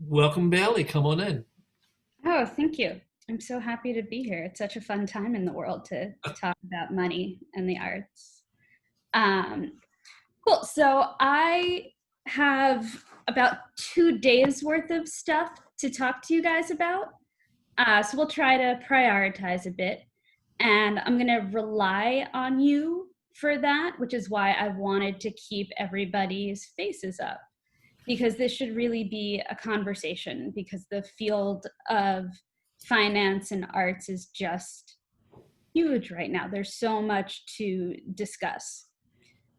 Welcome, Bailey. Come on in. Oh, thank you. I'm so happy to be here. It's such a fun time in the world to talk about money and the arts. Um, cool. So I have about 2 days worth of stuff to talk to you guys about. So we'll try to prioritize a bit. And I'm going to rely on you for that, which is why I wanted to keep everybody's faces up, because this should really be a conversation, because the field of finance and arts is just huge right now. There's so much to discuss.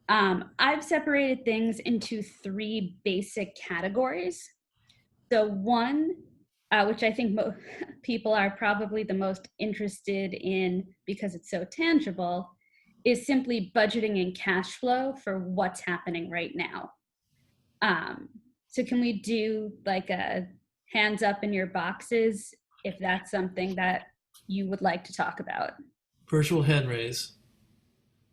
I've separated things into three basic categories. So one, which I think people are probably the most interested in because it's so tangible, is simply budgeting and cash flow for what's happening right now. So can we do like a hands up in your boxes if that's something that you would like to talk about? Virtual hand raise.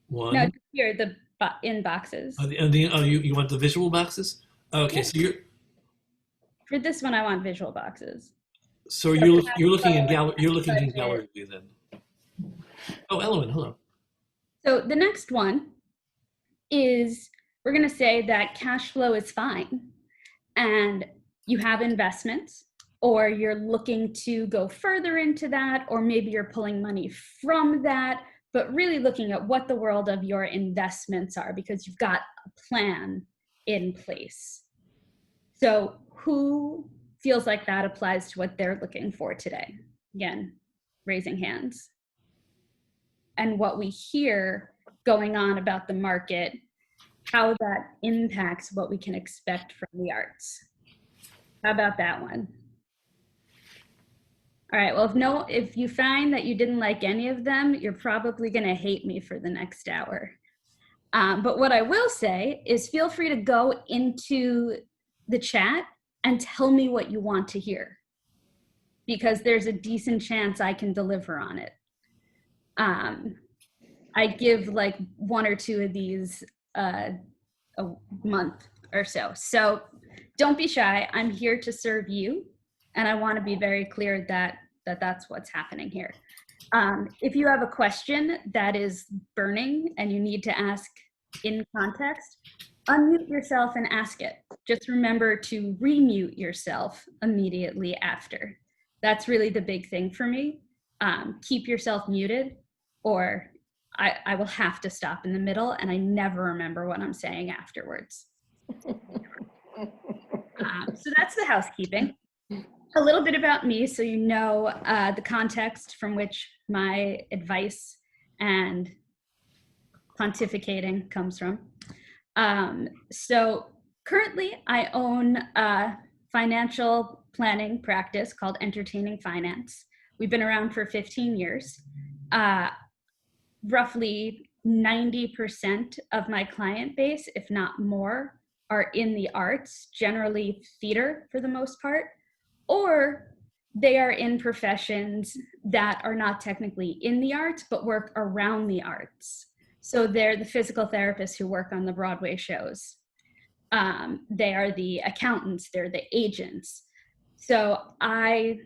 No, One. just here, the in boxes. You want the visual boxes? Okay, Yeah, so you're for this one, I want visual boxes. so So you're looking in cash gallery. You're looking in flow, gallery view then. Oh, Ellen, hello. so the next one is, we're going to say that cash flow is fine and you have investments, or you're looking to go further into that, or maybe you're pulling money from that, but really looking at what the world of your investments are because you've got a plan in place. So who feels like that applies to what they're looking for today? Again, raising hands. And what we hear going on about the market, how that impacts what we can expect from the arts. How about that one? All right, well, if you find that you didn't like any of them, you're probably gonna hate me for the next hour. But what I will say is feel free to go into the chat and tell me what you want to hear, because there's a decent chance I can deliver on it. I give like one or two of these a month or so. So don't be shy. I'm here to serve you. And I want to be very clear that that's what's happening here. If you have a question that is burning and you need to ask in context, unmute yourself and ask it. Just remember to remute yourself immediately after. That's really the big thing for me. Keep yourself muted, or I will have to stop in the middle and I never remember what I'm saying afterwards. So that's the housekeeping. A little bit about me so you know the context from which my advice and pontificating comes from. So currently I own a financial planning practice called Entertaining Finance. We've been around for 15 years. Roughly 90% of my client base, if not more, are in the arts, generally theater for the most part, or they are in professions that are not technically in the arts, but work around the arts. So they're the physical therapists who work on the Broadway shows. They are the accountants, they're the agents. So I'm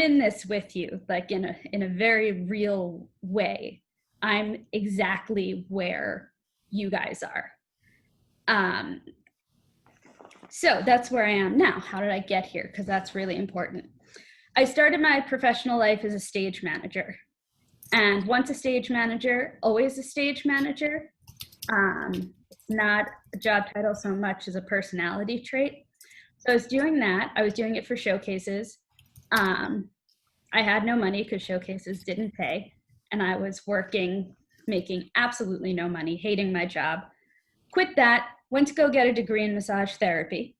in this with you, like in a very real way. I'm exactly where you guys are. So that's where I am now. How did I get here? Because that's really important. I started my professional life as a stage manager. And once a stage manager, always a stage manager. It's not a job title so much as a personality trait. So I was doing that. I was doing it for showcases. I had no money because showcases didn't pay. And I was working, making absolutely no money, hating my job. Quit that, went to go get a degree in massage therapy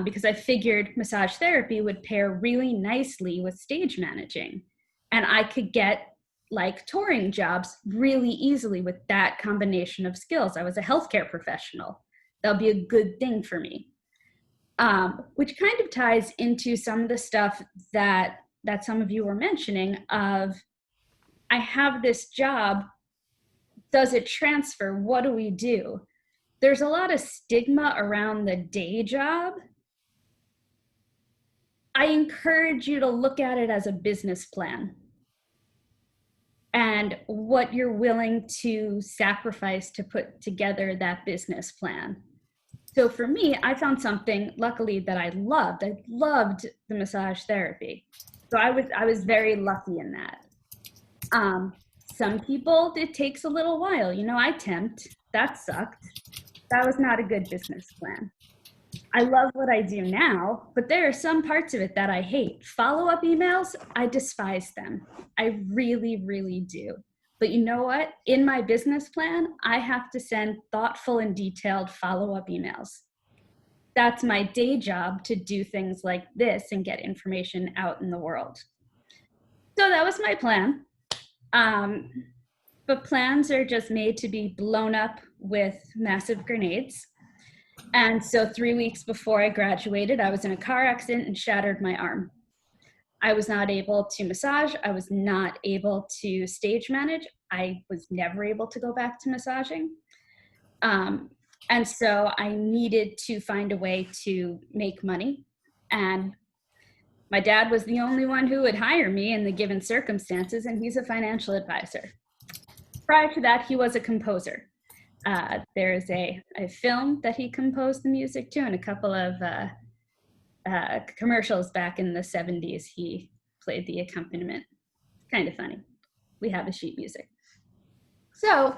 because I figured massage therapy would pair really nicely with stage managing. And I could get like touring jobs really easily with that combination of skills. I was a healthcare professional. That'll be a good thing for me. Which kind of ties into some of the stuff that some of you were mentioning of, I have this job, does it transfer? What do we do? There's a lot of stigma around the day job. I encourage you to look at it as a business plan and what you're willing to sacrifice to put together that business plan. So for me, I found something, luckily, that I loved. I loved the massage therapy. So I was very lucky in that. Some people, it takes a little while. You know, I temped. That sucked. That was not a good business plan. I love what I do now, but there are some parts of it that I hate. Follow-up emails, I despise them. I really, really do. But you know what? In my business plan, I have to send thoughtful and detailed follow-up emails. That's my day job, to do things like this and get information out in the world. So that was my plan. But plans are just made to be blown up with massive grenades. And so 3 weeks before I graduated, I was in a car accident and shattered my arm. I was not able to massage. I was not able to stage manage. I was never able to go back to massaging. And so I needed to find a way to make money. And my dad was the only one who would hire me in the given circumstances, and he's a financial advisor. Prior to that, he was a composer. There's a film that he composed the music to, and a couple of commercials back in the 70s. He played the accompaniment. Kind of funny. We have the sheet music. So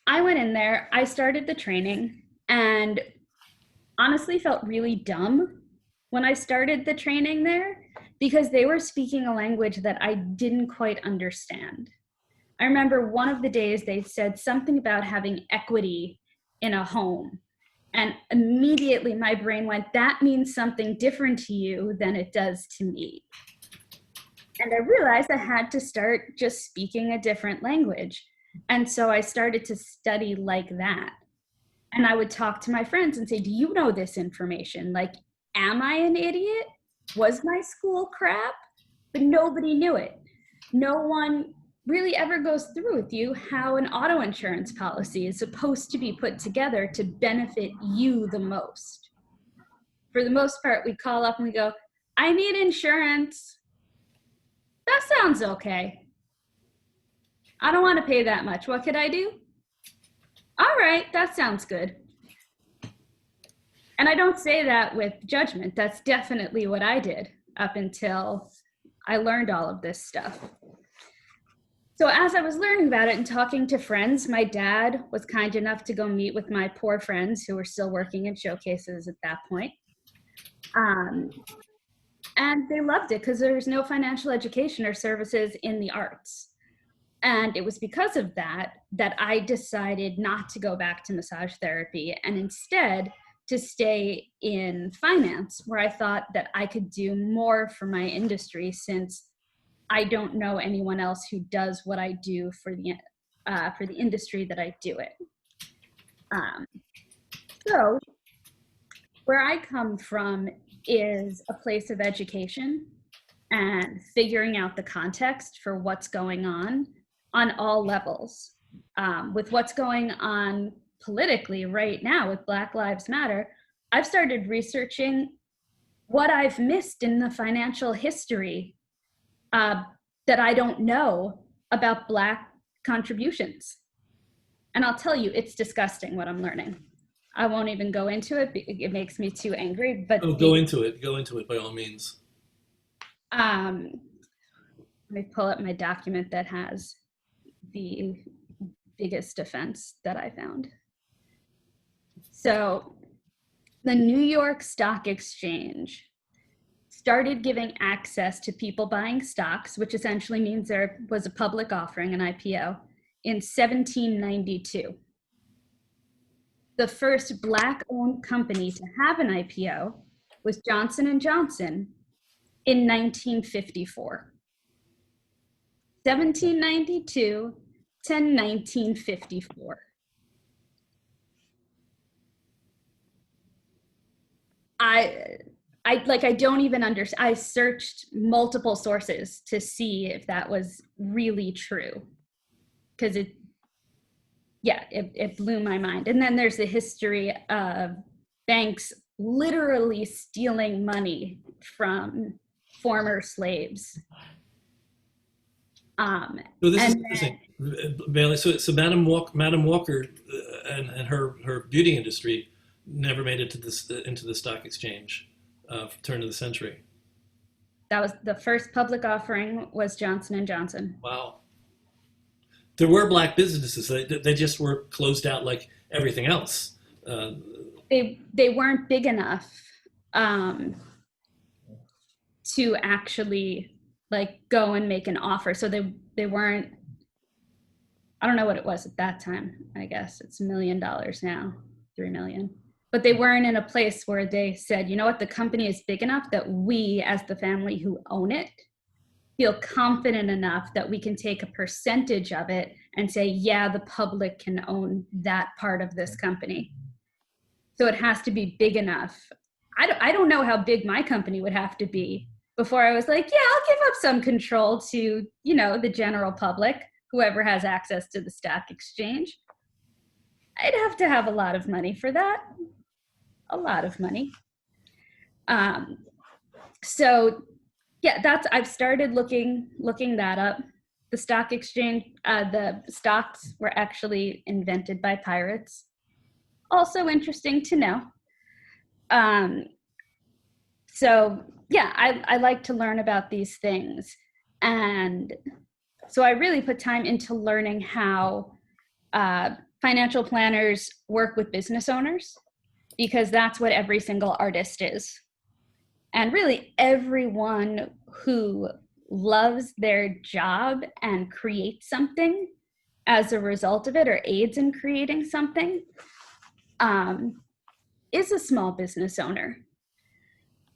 I went in there, I started the training, and honestly felt really dumb when I started the training there, because they were speaking a language that I didn't quite understand. I remember one of the days they said something about having equity in a home. And immediately my brain went, that means something different to you than it does to me. And I realized I had to start just speaking a different language. And so I started to study like that. And I would talk to my friends and say, do you know this information? Like, am I an idiot? Was my school crap? But nobody knew it. No one really ever goes through with you how an auto insurance policy is supposed to be put together to benefit you the most. For the most part, we call up and we go, I need insurance. That sounds okay. I don't want to pay that much. What could I do? All right, that sounds good. And I don't say that with judgment. That's definitely what I did up until I learned all of this stuff. So as I was learning about it and talking to friends, my dad was kind enough to go meet with my poor friends who were still working in showcases at that point. And they loved it because there was no financial education or services in the arts. And it was because of that that I decided not to go back to massage therapy and instead to stay in finance, where I thought that I could do more for my industry, since I don't know anyone else who does what I do for the industry that I do it. So where I come from is a place of education and figuring out the context for what's going on all levels. With what's going on politically right now with Black Lives Matter, I've started researching what I've missed in the financial history that I don't know about Black contributions. And I'll tell you, it's disgusting what I'm learning. I won't even go into it. It makes me too angry. But go into it. Go into it by all means. Let me pull up my document that has the biggest offense that I found. So the New York Stock Exchange started giving access to people buying stocks, which essentially means there was a public offering, an IPO, in 1792. The first Black-owned company to have an IPO was Johnson & Johnson in 1954. 1792 to 1954. I don't even understand. I searched multiple sources to see if that was really true, because it blew my mind. And then there's the history of banks literally stealing money from former slaves. So this is And interesting, Bailey. So Madam Walker and her beauty industry never made it to this into the stock exchange turn of the century. that was the first public offering was Johnson and Johnson. Wow. There were black businesses. They just were closed out like everything else. They weren't big enough to actually like go and make an offer. So they weren't, I don't know what it was at that time. I guess it's $1 million now, 3 million. But they weren't in a place where they said, you know what, the company is big enough that we, as the family who own it, feel confident enough that we can take a percentage of it and say, yeah, the public can own that part of this company. So it has to be big enough. I don't know how big my company would have to be before I was like, yeah, I'll give up some control to, you know, the general public, whoever has access to the stock exchange. I'd have to have a lot of money for that. A lot of money. So yeah, I've started looking that up. The stock exchange, the stocks were actually invented by pirates. Also interesting to know. So yeah, I like to learn about these things. And so I really put time into learning how financial planners work with business owners, because that's what every single artist is. And really everyone who loves their job and creates something as a result of it or aids in creating something is a small business owner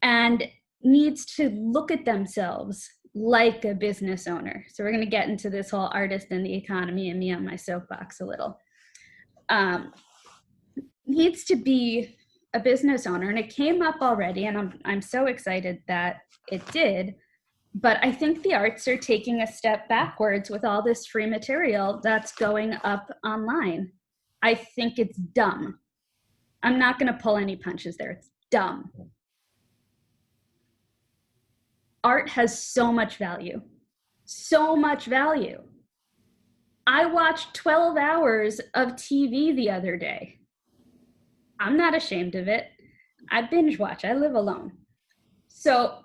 and needs to look at themselves like a business owner. So we're going to get into this whole artist and the economy and me on my soapbox a little. Needs to be a business owner, and it came up already, and I'm so excited that it did. But I think the arts are taking a step backwards with all this free material that's going up online. I think it's dumb. I'm not going to pull any punches there. It's dumb. Art has so much value. So much value. I watched 12 hours of TV the other day. I'm not ashamed of it. I binge watch. I live alone. So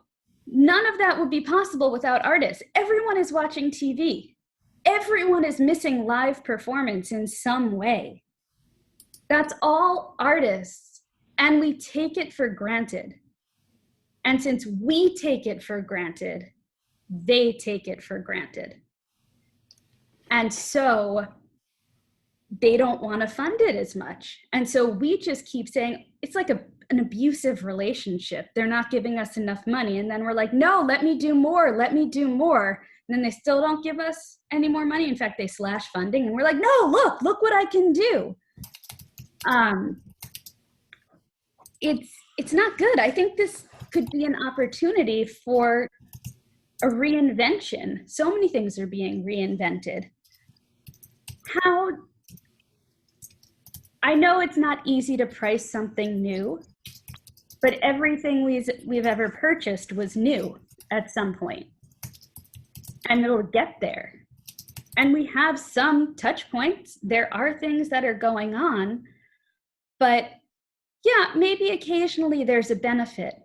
none of that would be possible without artists. Everyone is watching TV. Everyone is missing live performance in some way. That's all artists. And we take it for granted. And since we take it for granted, they take it for granted. And so they don't want to fund it as much. And so we just keep saying, it's like an abusive relationship. They're not giving us enough money. And then we're like, no, let me do more. Let me do more. And then they still don't give us any more money. In fact, they slash funding. And we're like, no, look what I can do. It's not good. I think this could be an opportunity for a reinvention. So many things are being reinvented. I know it's not easy to price something new, but everything we've ever purchased was new at some point, and it'll get there. And we have some touch points. There are things that are going on, but yeah, maybe occasionally there's a benefit.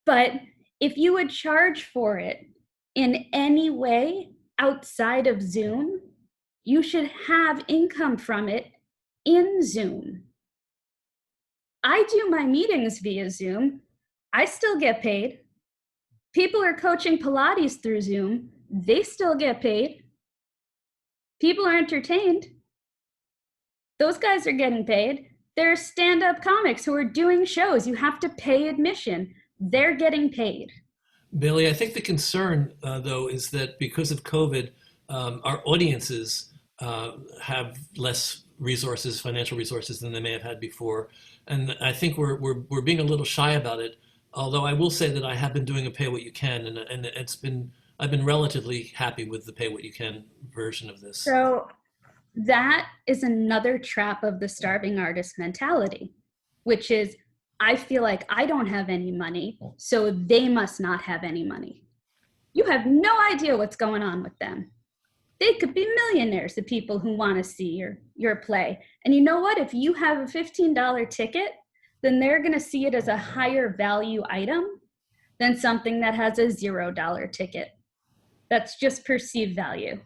But if you would charge for it in any way outside of Zoom, you should have income from it in Zoom. I do my meetings via Zoom. I still get paid. People are coaching Pilates through Zoom. They still get paid. People are entertained. Those guys are getting paid. There are stand-up comics who are doing shows. You have to pay admission. They're getting paid. Billy, I think the concern, though, is that because of COVID, our audiences have less resources, financial resources, than they may have had before. And I think we're being a little shy about it. Although I will say that I have been doing a pay what you can, and I've been relatively happy with the pay what you can version of this. So that is another trap of the starving artist mentality, which is I feel like I don't have any money, so they must not have any money. You have no idea what's going on with them. They could be millionaires, the people who want to see your play. And you know what? If you have a $15 ticket, then they're going to see it as a higher value item than something that has a $0 ticket. That's just perceived value.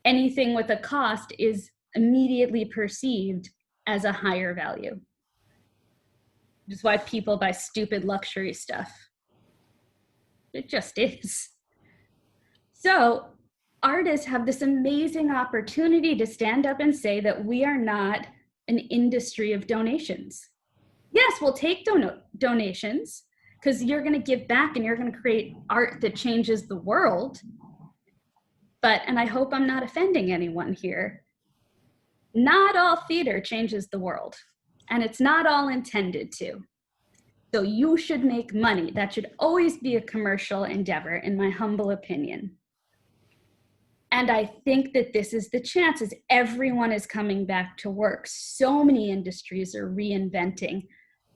Anything with a cost is immediately perceived as a higher value. Which is why people buy stupid luxury stuff. It just is. So artists have this amazing opportunity to stand up and say that we are not an industry of donations. Yes, we'll take donations because you're going to give back and you're going to create art that changes the world. But, and I hope I'm not offending anyone here, not all theater changes the world, and it's not all intended to. So you should make money. That should always be a commercial endeavor, in my humble opinion. And I think that this is the chance, as everyone is coming back to work. So many industries are reinventing.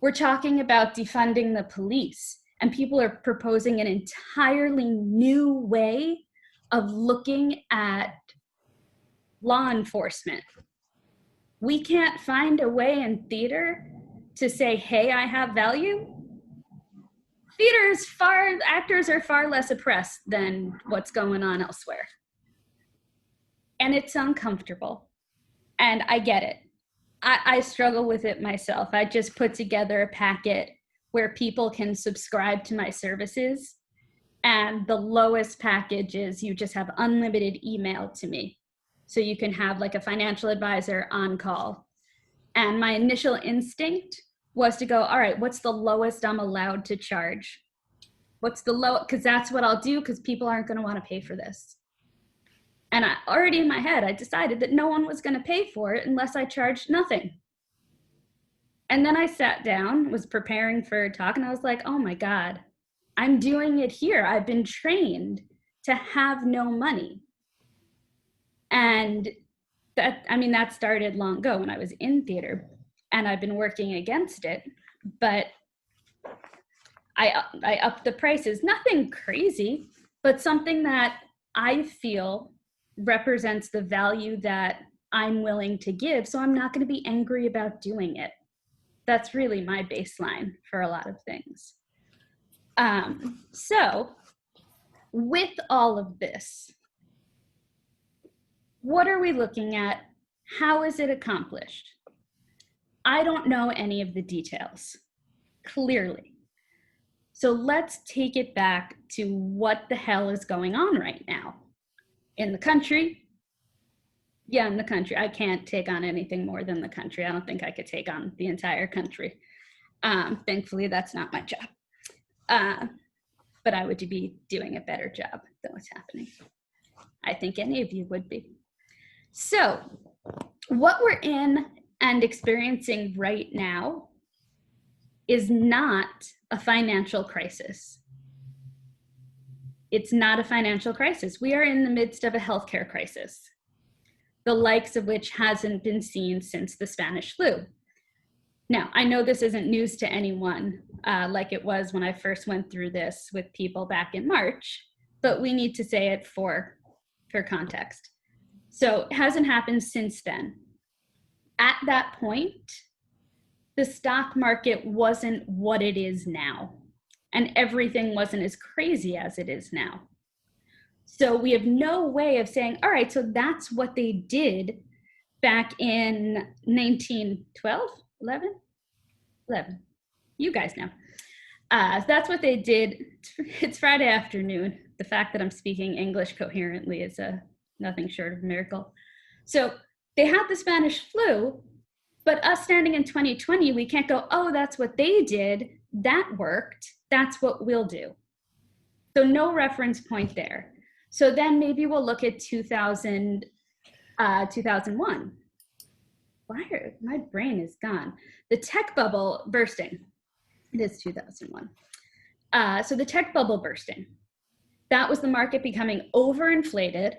We're talking about defunding the police, and people are proposing an entirely new way of looking at law enforcement. We can't find a way in theater to say, hey, I have value. Actors are far less oppressed than what's going on elsewhere. And it's uncomfortable. And I get it. I struggle with it myself. I just put together a packet where people can subscribe to my services. And the lowest package is you just have unlimited email to me. So you can have like a financial advisor on call. And my initial instinct was to go, all right, what's the lowest I'm allowed to charge? What's the low? Because that's what I'll do, because people aren't going to want to pay for this. And I already in my head, I decided that no one was going to pay for it unless I charged nothing. And then I sat down, was preparing for a talk, and I was like, oh my God, I'm doing it here. I've been trained to have no money. And that started long ago when I was in theater, and I've been working against it, but I upped the prices, nothing crazy, but something that I feel represents the value that I'm willing to give. So I'm not going to be angry about doing it. That's really my baseline for a lot of things. So with all of this, what are we looking at? How is it accomplished? I don't know any of the details, clearly. So let's take it back to what the hell is going on right now in the country. Yeah, in the country. I can't take on anything more than the country. I don't think I could take on the entire country. Thankfully, that's not my job. But I would be doing a better job than what's happening. I think any of you would be. So what we're in and experiencing right now is not a financial crisis. It's not a financial crisis. We are in the midst of a healthcare crisis, the likes of which hasn't been seen since the Spanish flu. Now, I know this isn't news to anyone, like it was when I first went through this with people back in March, but we need to say it for context. So it hasn't happened since then. At that point, the stock market wasn't what it is now, and everything wasn't as crazy as it is now. So we have no way of saying, all right, so that's what they did back in 1912, 11? You guys know. That's what they did. It's Friday afternoon. The fact that I'm speaking English coherently is nothing short of a miracle. So they had the Spanish flu, but us standing in 2020, we can't go, oh, that's what they did. That worked. That's what we'll do. So no reference point there. So then maybe we'll look at 2001. My brain is gone. The tech bubble bursting. It is 2001. So the tech bubble bursting. That was the market becoming overinflated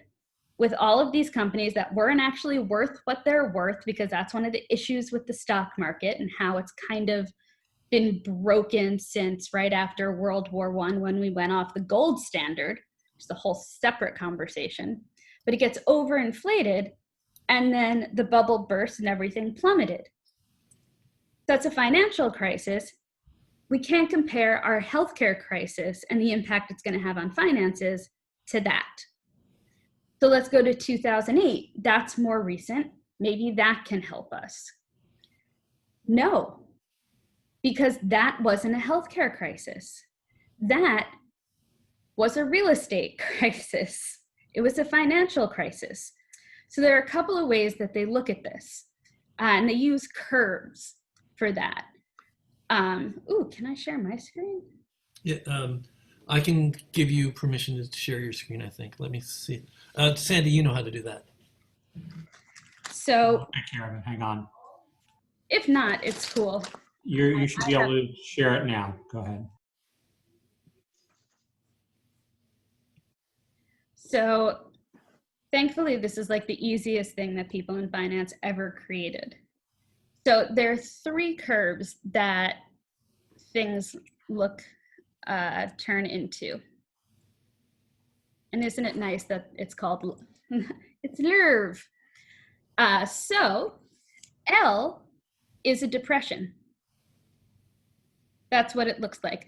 with all of these companies that weren't actually worth what they're worth, because that's one of the issues with the stock market and how it's kind of been broken since right after World War I, when we went off the gold standard, which is a whole separate conversation, but it gets overinflated, and then the bubble burst and everything plummeted. That's a financial crisis. We can't compare our healthcare crisis and the impact it's going to have on finances to that. So let's go to 2008. That's more recent. Maybe that can help us. No, because that wasn't a healthcare crisis. That was a real estate crisis. It was a financial crisis. So there are a couple of ways that they look at this, and they use curves for that. Can I share my screen? Yeah, I can give you permission to share your screen, I think. Let me see. Sandy, you know how to do that. So I'll take care of it. Hang on. if not, it's cool. You should be able to share it now. Go ahead. So thankfully, this is like the easiest thing that people in finance ever created. So there are three curves that things turn into. And isn't it nice that it's called, it's LERV. So L is a depression. That's what it looks like.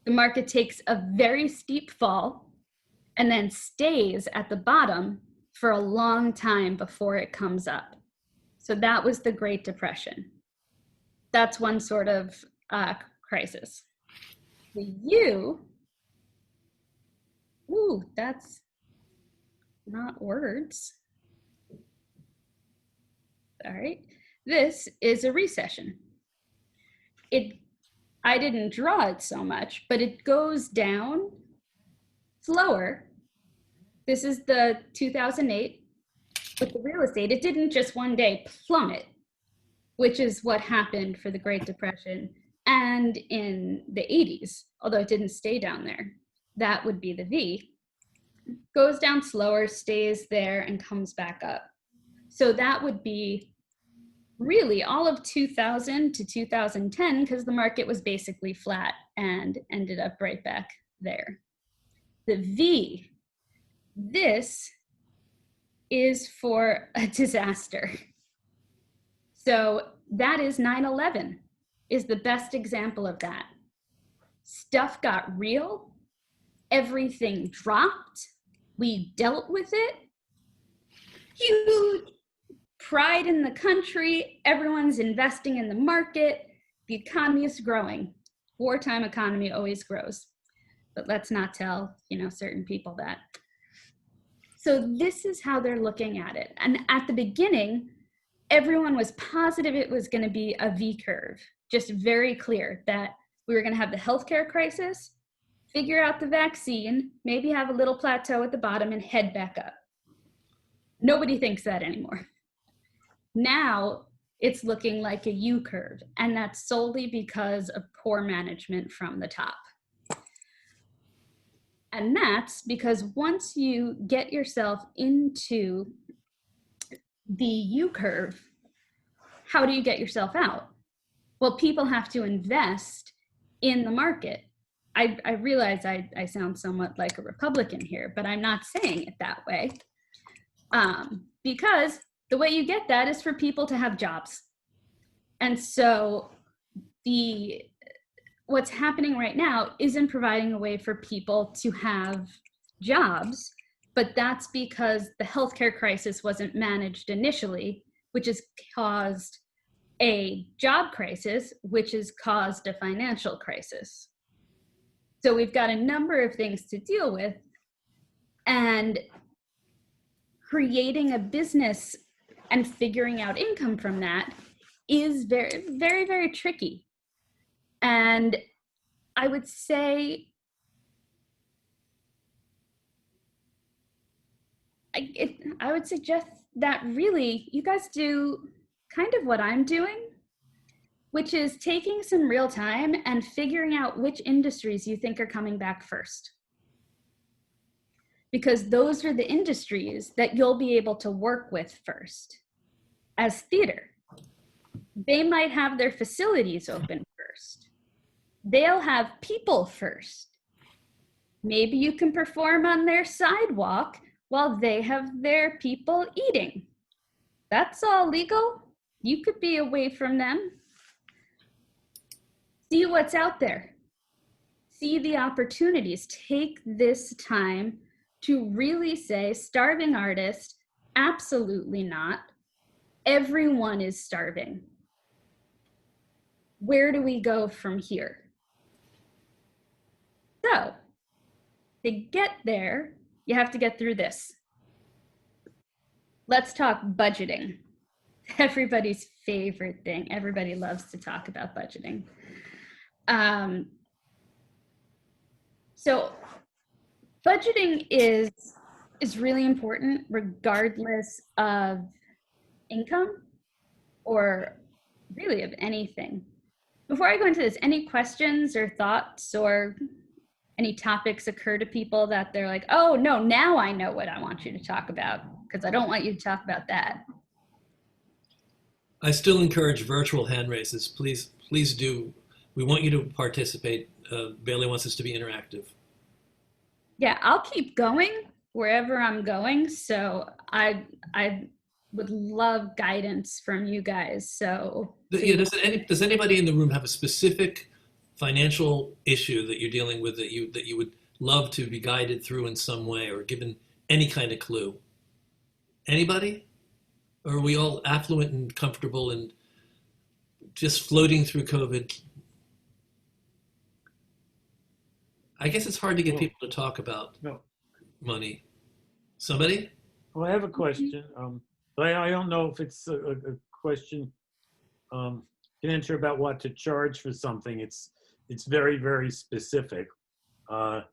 The market takes a very steep fall and then stays at the bottom for a long time before it comes up. So that was the Great Depression. That's one sort of crisis. The U, that's not words. Sorry. This is a recession. I didn't draw it so much, but it goes down slower. This is the 2008 with the real estate. It didn't just one day plummet, which is what happened for the Great Depression and in the 80s, although it didn't stay down there. That would be the V. Goes down slower, stays there, and comes back up. So that would be really all of 2000 to 2010, because the market was basically flat and ended up right back there. The V, this is for a disaster. So that is 9/11 is the best example of that. Stuff got real, everything dropped, we dealt with it, huge pride in the country, everyone's investing in the market, the economy is growing. Wartime economy always grows, but let's not tell, certain people that. So this is how they're looking at it. And at the beginning, everyone was positive it was going to be a V curve, just very clear that we were going to have the healthcare crisis, figure out the vaccine, maybe have a little plateau at the bottom and head back up. Nobody thinks that anymore. Now it's looking like a U curve, and that's solely because of poor management from the top. And that's because once you get yourself into the U curve, how do you get yourself out? Well, people have to invest in the market. I realize I sound somewhat like a Republican here, but I'm not saying it that way. Because the way you get that is for people to have jobs. And so what's happening right now isn't providing a way for people to have jobs, but that's because the healthcare crisis wasn't managed initially, which has caused a job crisis, which has caused a financial crisis. So we've got a number of things to deal with, and creating a business and figuring out income from that is very, very, very tricky. And I would say I would suggest that really you guys do kind of what I'm doing, which is taking some real time and figuring out which industries you think are coming back first. Because those are the industries that you'll be able to work with first. As theater, they might have their facilities open first. they'll have people first. Maybe you can perform on their sidewalk while they have their people eating. That's all legal. You could be away from them. See what's out there. See the opportunities. Take this time to really say, starving artist, absolutely not. Everyone is starving. Where do we go from here? So, to get there, you have to get through this. Let's talk budgeting. Everybody's favorite thing. Everybody loves to talk about budgeting. So budgeting is really important regardless of income or really of anything. Before I go into this, any questions or thoughts or any topics occur to people that they're like, oh no, now I know what I want you to talk about, because I don't want you to talk about that. I still encourage virtual hand raises. Please do. We want you to participate. Bailie wants us to be interactive. Yeah, I'll keep going wherever I'm going. So I would love guidance from you guys. So Yeah, does anybody in the room have a specific financial issue that you're dealing with that you would love to be guided through in some way or given any kind of clue? Anybody? Or are we all affluent and comfortable and just floating through COVID? I guess it's hard to get people to talk about money. Somebody? Well, I have a question, but I don't know if it's a question can answer about what to charge for something. It's very, very specific. But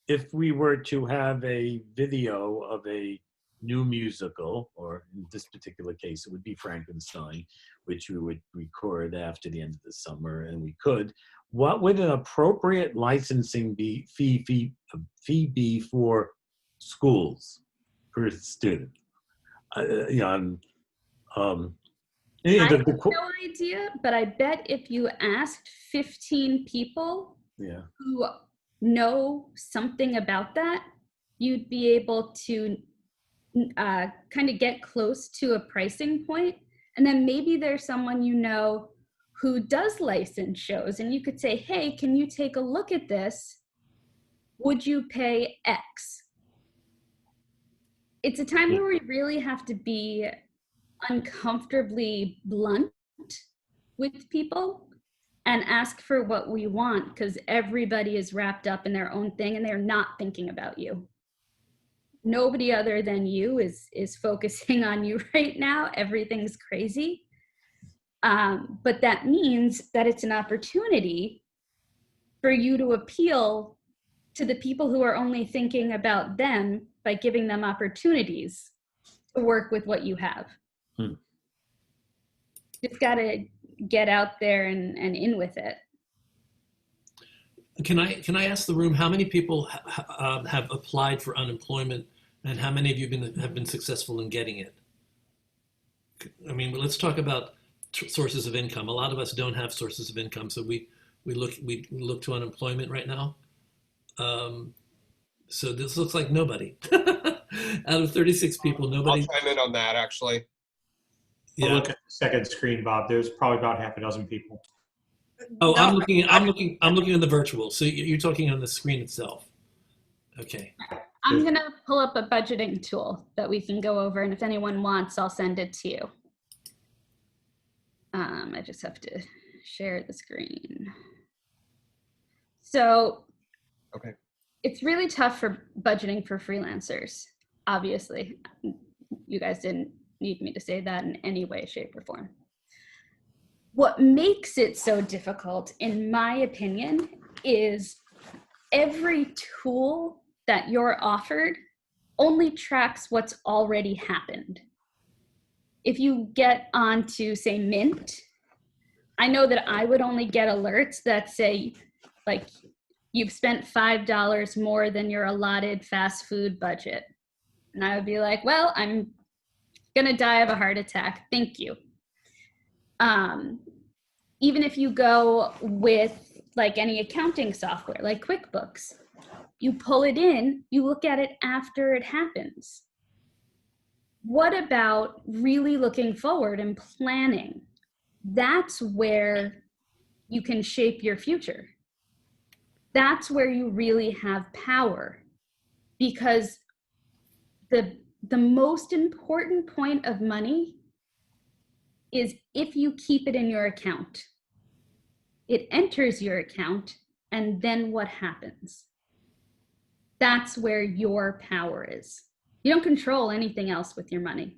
if we were to have a video of a new musical, or in this particular case, it would be Frankenstein, which we would record after the end of the summer, and we could. What would an appropriate licensing fee be for schools per student? I have no idea, but I bet if you asked 15 people who know something about that, you'd be able to kind of get close to a pricing point. And then maybe there's someone you know who does license shows, and you could say, hey, can you take a look at this? Would you pay X? It's a time where we really have to be uncomfortably blunt with people and ask for what we want, because everybody is wrapped up in their own thing and they're not thinking about you. Nobody other than you is focusing on you right now. Everything's crazy. But that means that it's an opportunity for you to appeal to the people who are only thinking about them by giving them opportunities to work with what you have. Just got to get out there and in with it. Can I ask the room how many people have applied for unemployment, and how many of you have been successful in getting it? I mean, let's talk about sources of income. A lot of us don't have sources of income, so we look to unemployment right now. So this looks like nobody. Out of 36 people, nobody. I'll chime in on that, actually. Yeah. I'll look at the second screen, Bob. There's probably about half a dozen people. Oh, I'm looking on the virtual. So you're talking on the screen itself. Okay. I'm going to pull up a budgeting tool that we can go over, and if anyone wants, I'll send it to you. I just have to share the screen. So Okay. It's really tough for budgeting for freelancers, obviously. You guys didn't need me to say that in any way, shape, or form. What makes it so difficult, in my opinion, is every tool that you're offered only tracks what's already happened. If you get onto, say, Mint, I know that I would only get alerts that say, like, you've spent $5 more than your allotted fast food budget. And I would be like, well, I'm gonna die of a heart attack, thank you. Even if you go with like any accounting software, like QuickBooks, you pull it in, you look at it after it happens. What about really looking forward and planning? That's where you can shape your future. That's where you really have power, because the most important point of money is if you keep it in your account. It enters your account, and then what happens? That's where your power is. You don't control anything else with your money.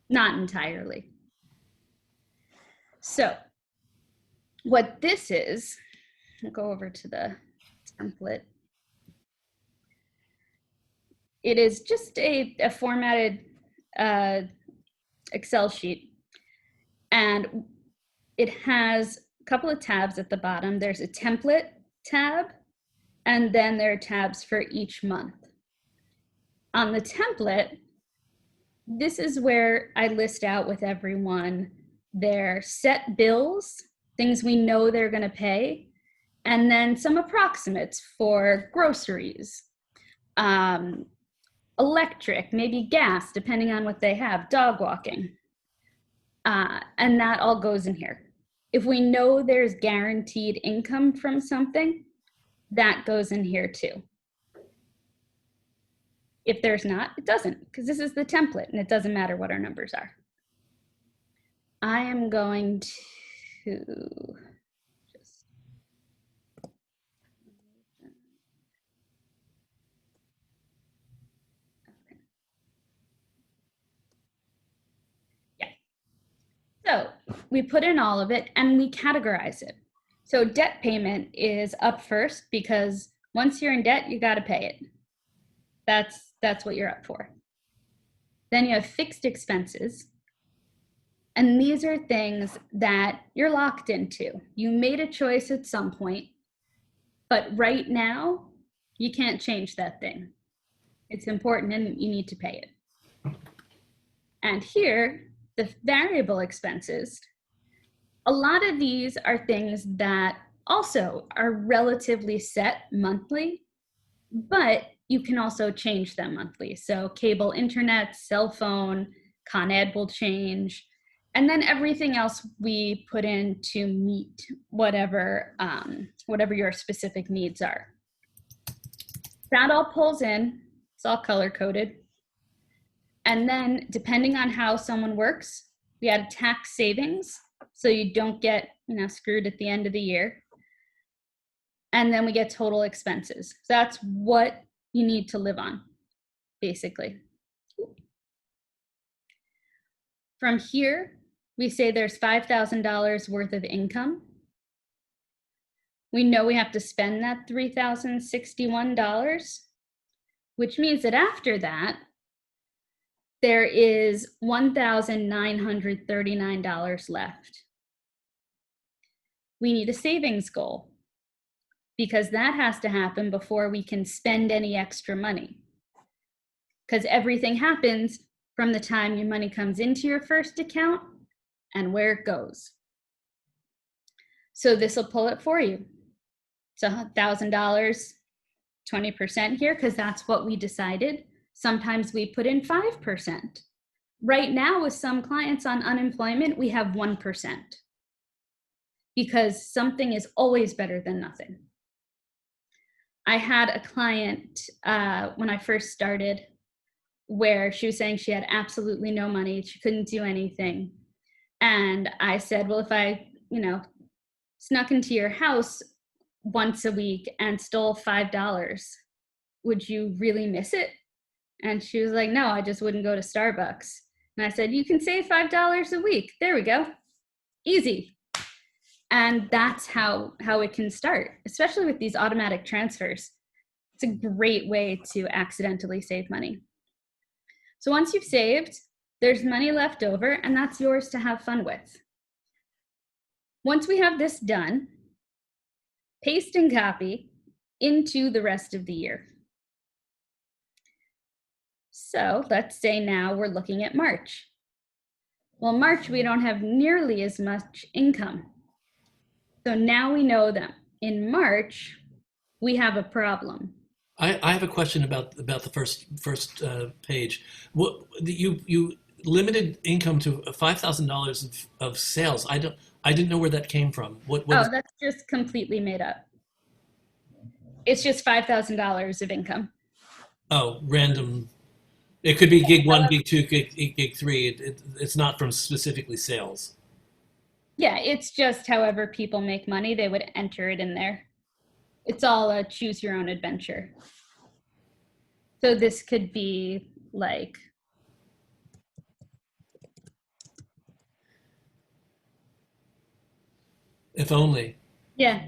Not entirely. So what this is, I'll go over to the template. It is just a formatted Excel sheet, and it has a couple of tabs at the bottom. There's a template tab, and then there are tabs for each month. On the template, this is where I list out with everyone their set bills, things we know they're going to pay, and then some approximates for groceries, electric, maybe gas, depending on what they have, dog walking. And that all goes in here. If we know there's guaranteed income from something, that goes in here too. If there's not, it doesn't, because this is the template and it doesn't matter what our numbers are. I am going to just So we put in all of it and we categorize it. So debt payment is up first, because once you're in debt, you got to pay it. That's what you're up for. Then you have fixed expenses. And these are things that you're locked into. You made a choice at some point, but right now you can't change that thing. It's important and you need to pay it. And here, the variable expenses, a lot of these are things that also are relatively set monthly, but you can also change them monthly. So cable, internet, cell phone, Con Ed will change, and then everything else we put in to meet whatever your specific needs are. That all pulls in, it's all color coded. And then depending on how someone works, we add a tax savings so you don't get screwed at the end of the year. And then we get total expenses. So that's what you need to live on, basically. From here, we say there's $5,000 worth of income. We know we have to spend that $3,061, which means that after that, there is $1,939 left. We need a savings goal, because that has to happen before we can spend any extra money. Because everything happens from the time your money comes into your first account and where it goes. So this will pull it for you. It's $1,000, 20% here, because that's what we decided. Sometimes we put in 5%. Right now, with some clients on unemployment, we have 1%, because something is always better than nothing. I had a client when I first started where she was saying she had absolutely no money. She couldn't do anything. And I said, well, if I, snuck into your house once a week and stole $5, would you really miss it? And she was like, no, I just wouldn't go to Starbucks. And I said, you can save $5 a week. There we go. Easy. And that's how it can start, especially with these automatic transfers. It's a great way to accidentally save money. So once you've saved, there's money left over, and that's yours to have fun with. Once we have this done, paste and copy into the rest of the year. So let's say now we're looking at March. Well, March, we don't have nearly as much income. So now we know that in March, we have a problem. I have a question about the first page. What you limited income to $5,000 of sales. I didn't know where that came from. What Oh, is, that's just completely made up. It's just $5,000 of income. oh, random. It could be gig one, gig two, gig three. It's not from specifically sales. Yeah, it's just however people make money, they would enter it in there. It's all a choose your own adventure. So this could be like, If only. yeah,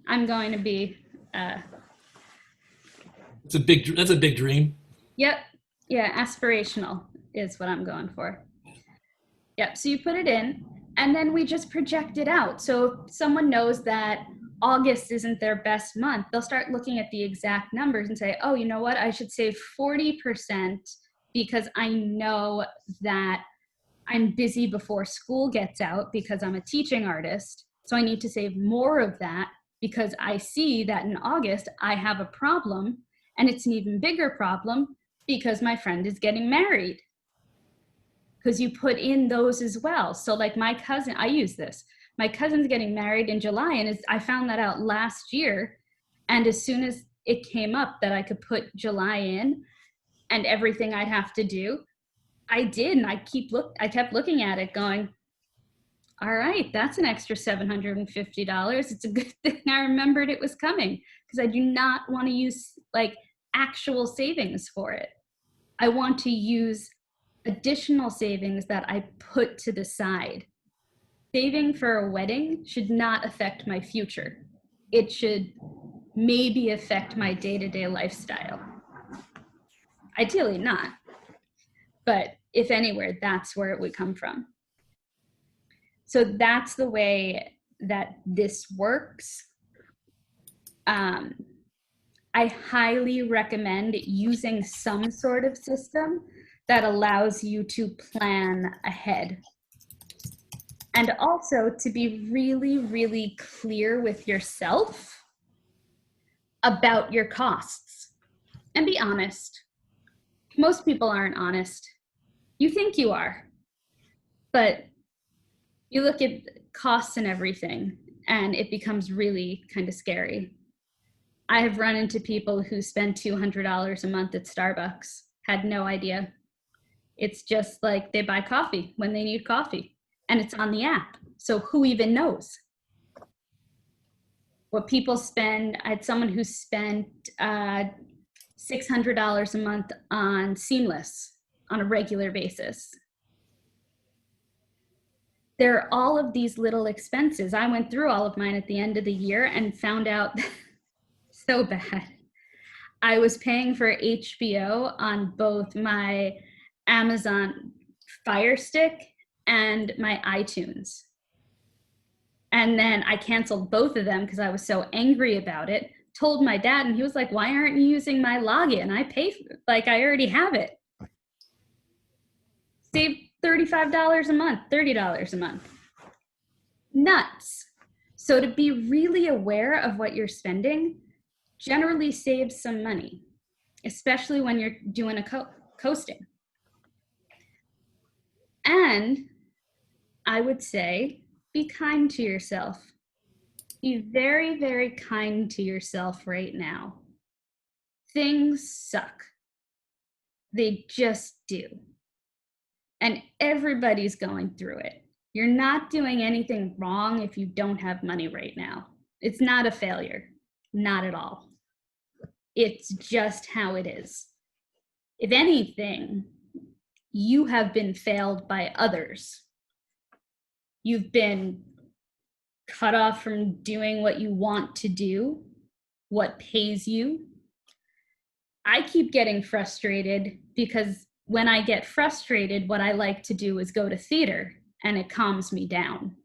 I'm going to be, That's a big dream. yep, yeah, aspirational is what I'm going for. Yep, so you put it in, and then we just project it out. So if someone knows that August isn't their best month, they'll start looking at the exact numbers and say, oh, you know what, I should save 40% because I know that I'm busy before school gets out because I'm a teaching artist. So I need to save more of that because I see that in August I have a problem, and it's an even bigger problem because my friend is getting married. Because you put in those as well. So like my cousin, I use this. My cousin's getting married in July, and I found that out last year. And as soon as it came up that I could put July in and everything I'd have to do, I did. And I kept looking at it going, all right, that's an extra $750. It's a good thing I remembered it was coming, because I do not want to use like actual savings for it. I want to use additional savings that I put to the side. Saving for a wedding should not affect my future. It should maybe affect my day-to-day lifestyle. Ideally not, but if anywhere, that's where it would come from. So that's the way that this works. I highly recommend using some sort of system that allows you to plan ahead. And also to be really, really clear with yourself about your costs. And be honest. Most people aren't honest. You think you are. But you look at costs and everything, and it becomes really kind of scary. I have run into people who spend $200 a month at Starbucks, had no idea. It's just like they buy coffee when they need coffee, and it's on the app. So who even knows? What people spend, I had someone who spent $600 a month on Seamless on a regular basis. There are all of these little expenses. I went through all of mine at the end of the year and found out so bad. I was paying for HBO on both my Amazon Fire Stick and my iTunes. And then I canceled both of them because I was so angry about it. Told my dad, and he was like, why aren't you using my login? I pay for it. Like, I already have it. Saved $35 a month, $30 a month. Nuts. So to be really aware of what you're spending generally saves some money, especially when you're doing a coasting. And I would say, be kind to yourself. Be very, very kind to yourself right now. Things suck. They just do. And everybody's going through it. You're not doing anything wrong if you don't have money right now. It's not a failure, not at all. It's just how it is. If anything, you have been failed by others. You've been cut off from doing what you want to do, what pays you. I keep getting frustrated because when I get frustrated, what I like to do is go to theater, and it calms me down.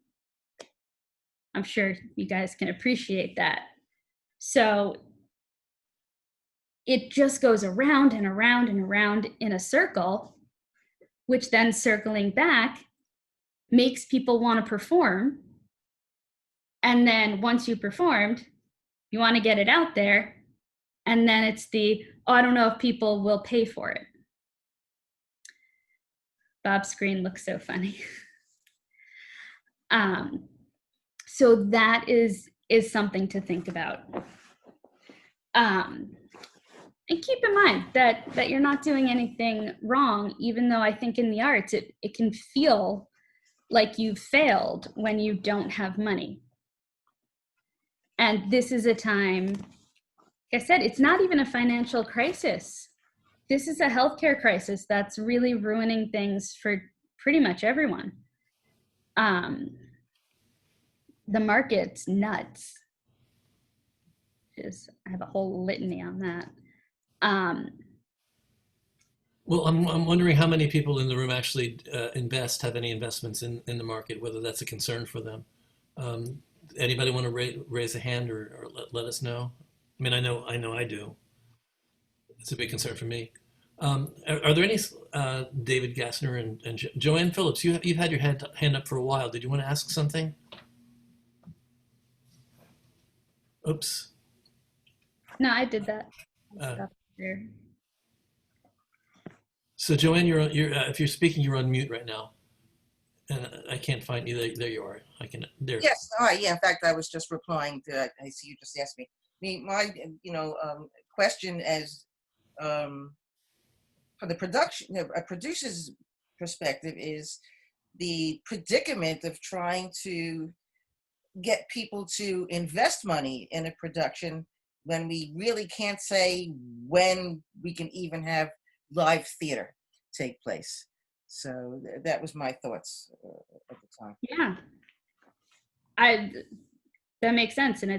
I'm sure you guys can appreciate that. So it just goes around and around and around in a circle, which then circling back makes people want to perform, And then once you performed, you want to get it out there. And then it's oh, I don't know if people will pay for it. Bob's screen looks so funny. So that is something to think about. And keep in mind that you're not doing anything wrong, even though I think in the arts, it can feel like you've failed when you don't have money. And this is a time, like I said, it's not even a financial crisis. This is a healthcare crisis that's really ruining things for pretty much everyone. The market's nuts. I have a whole litany on that. Well, I'm wondering how many people in the room actually have any investments in the market, whether that's a concern for them. Anybody want to raise a hand or let us know? I mean, I know I do. It's a big concern for me. Are there any, David Gassner and Joanne Phillips, you've had your hand up for a while. Did you want to ask something? Oops. No, I did that. So Joanne, you're if you're speaking, you're on mute right now, and I can't find you. There you are. There. Yes. All right. Yeah. In fact, I was just replying to. I see you just asked me. My question as from the a producer's perspective is the predicament of trying to get people to invest money in a production when we really can't say when we can even have live theater take place. So that was my thoughts at the time. Yeah, that makes sense, and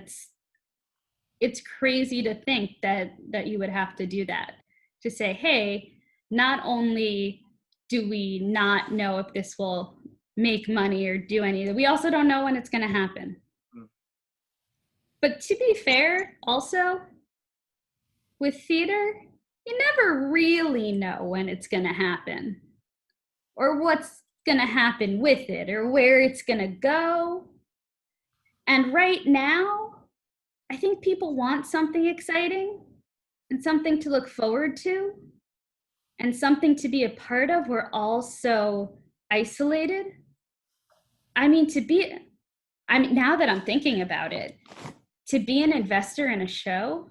it's crazy to think that you would have to do that, to say, hey, not only do we not know if this will make money or do anything, we also don't know when it's going to happen. But to be fair, also, with theater, you never really know when it's going to happen or what's going to happen with it or where it's going to go. And right now, I think people want something exciting and something to look forward to and something to be a part of. We're all so isolated. I mean, now that I'm thinking about it, to be an investor in a show,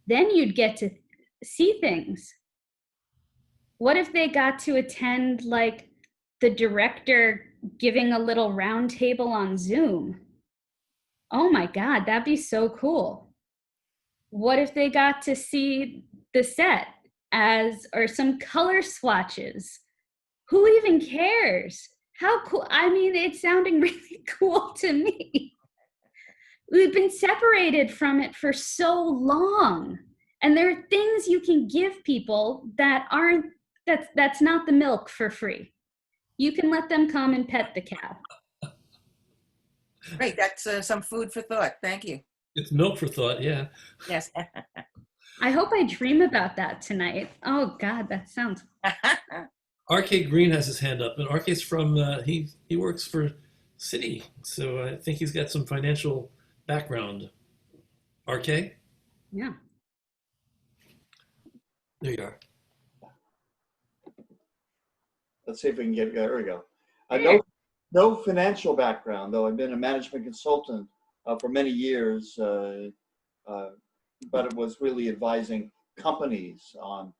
then you'd get to see things. What if they got to attend like the director giving a little round table on Zoom? Oh my God, that'd be so cool. What if they got to see the set or some color swatches? Who even cares? How cool. I mean, it's sounding really cool to me. We've been separated from it for so long. And there are things you can give people that's not the milk for free. You can let them come and pet the cow. Great, that's some food for thought. Thank you. It's milk for thought, yeah. Yes. I hope I dream about that tonight. Oh God, that sounds. RK Green has his hand up, and RK's from he works for Citi, so I think he's got some financial background. RK? Yeah. There you are. Let's see if we can get, there we go. No financial background, though I've been a management consultant for many years, but it was really advising companies on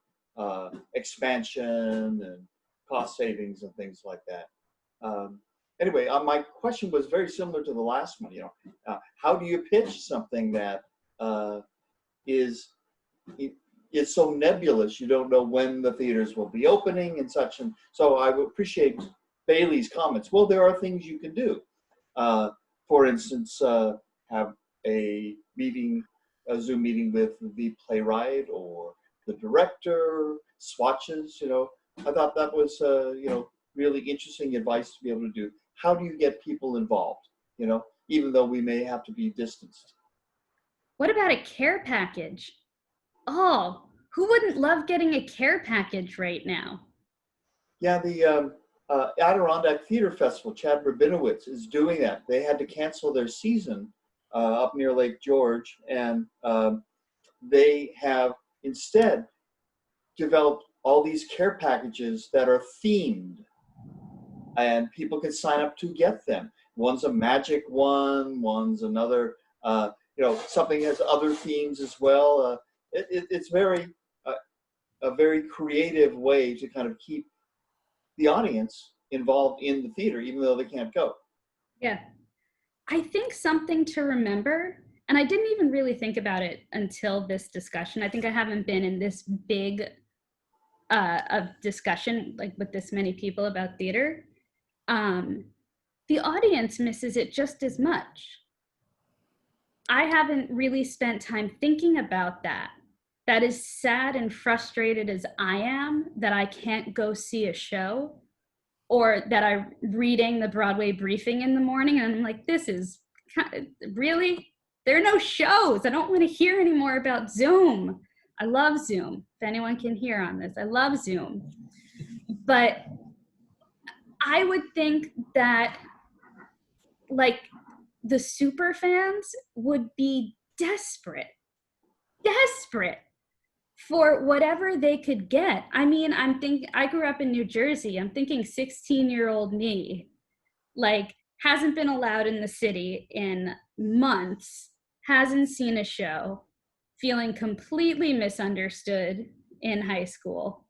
expansion and cost savings and things like that. Anyway, my question was very similar to the last one. How do you pitch something that is so nebulous? You don't know when the theaters will be opening and such. And so I would appreciate Bailey's comments. Well, there are things you can do. For instance, have a Zoom meeting with the playwright or the director, swatches. I thought that was really interesting advice to be able to do. How do you get people involved? Even though we may have to be distanced. What about a care package? Oh, who wouldn't love getting a care package right now? Yeah, Adirondack Theater Festival, Chad Rabinowitz is doing that. They had to cancel their season up near Lake George, and they have instead developed all these care packages that are themed, and people can sign up to get them. One's a magic one, one's another, something has other themes as well. It's very a very creative way to kind of keep the audience involved in the theater, even though they can't go. Yeah. I think something to remember, and I didn't even really think about it until this discussion. I think I haven't been in this big of discussion, like with this many people about theater. The audience misses it just as much. I haven't really spent time thinking about that. That is sad and frustrated as I am that I can't go see a show, or that I'm reading the Broadway briefing in the morning and I'm like, this is really, there are no shows. I don't want to hear any more about Zoom. I love Zoom. If anyone can hear on this, I love Zoom. But I would think that like the super fans would be desperate for whatever they could get. I mean, I grew up in New Jersey. I'm thinking 16-year-old me, like, hasn't been allowed in the city in months, hasn't seen a show, feeling completely misunderstood in high school.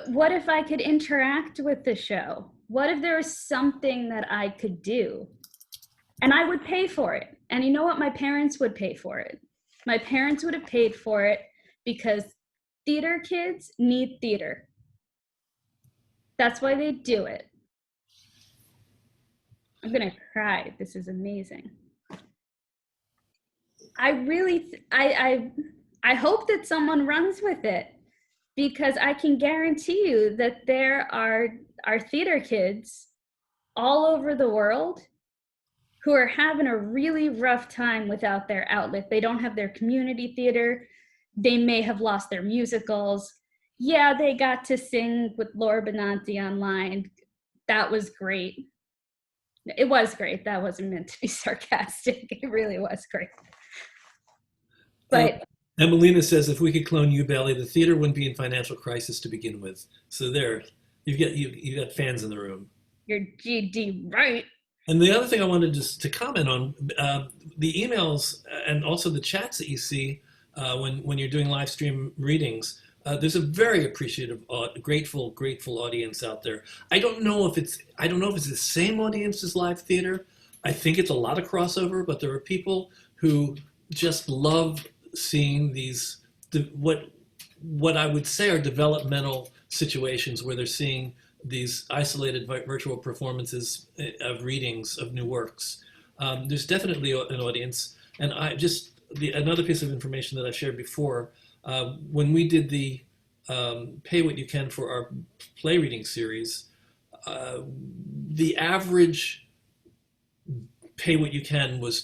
What if I could interact with the show? What if there was something that I could do? And I would pay for it. And you know what? My parents would pay for it. My parents would have paid for it because theater kids need theater. That's why they do it. I'm gonna cry. This is amazing. I really, I hope that someone runs with it, because I can guarantee you that there are theater kids all over the world who are having a really rough time without their outlet. They don't have their community theater. They may have lost their musicals. Yeah, they got to sing with Laura Benanti online. That was great. It was great. That wasn't meant to be sarcastic. It really was great. But Emelina says, if we could clone you, Bailie, the theater wouldn't be in financial crisis to begin with. So there, you've got fans in the room. You're GD right. And the other thing I wanted just to comment on, the emails and also the chats that you see when you're doing live stream readings, there's a very appreciative, grateful audience out there. I don't know if it's the same audience as live theater. I think it's a lot of crossover, but there are people who just love seeing these, what I would say are developmental situations where they're seeing these isolated virtual performances of readings of new works. There's definitely an audience. And another piece of information that I shared before, when we did the Pay What You Can for our play reading series, the average Pay What You Can was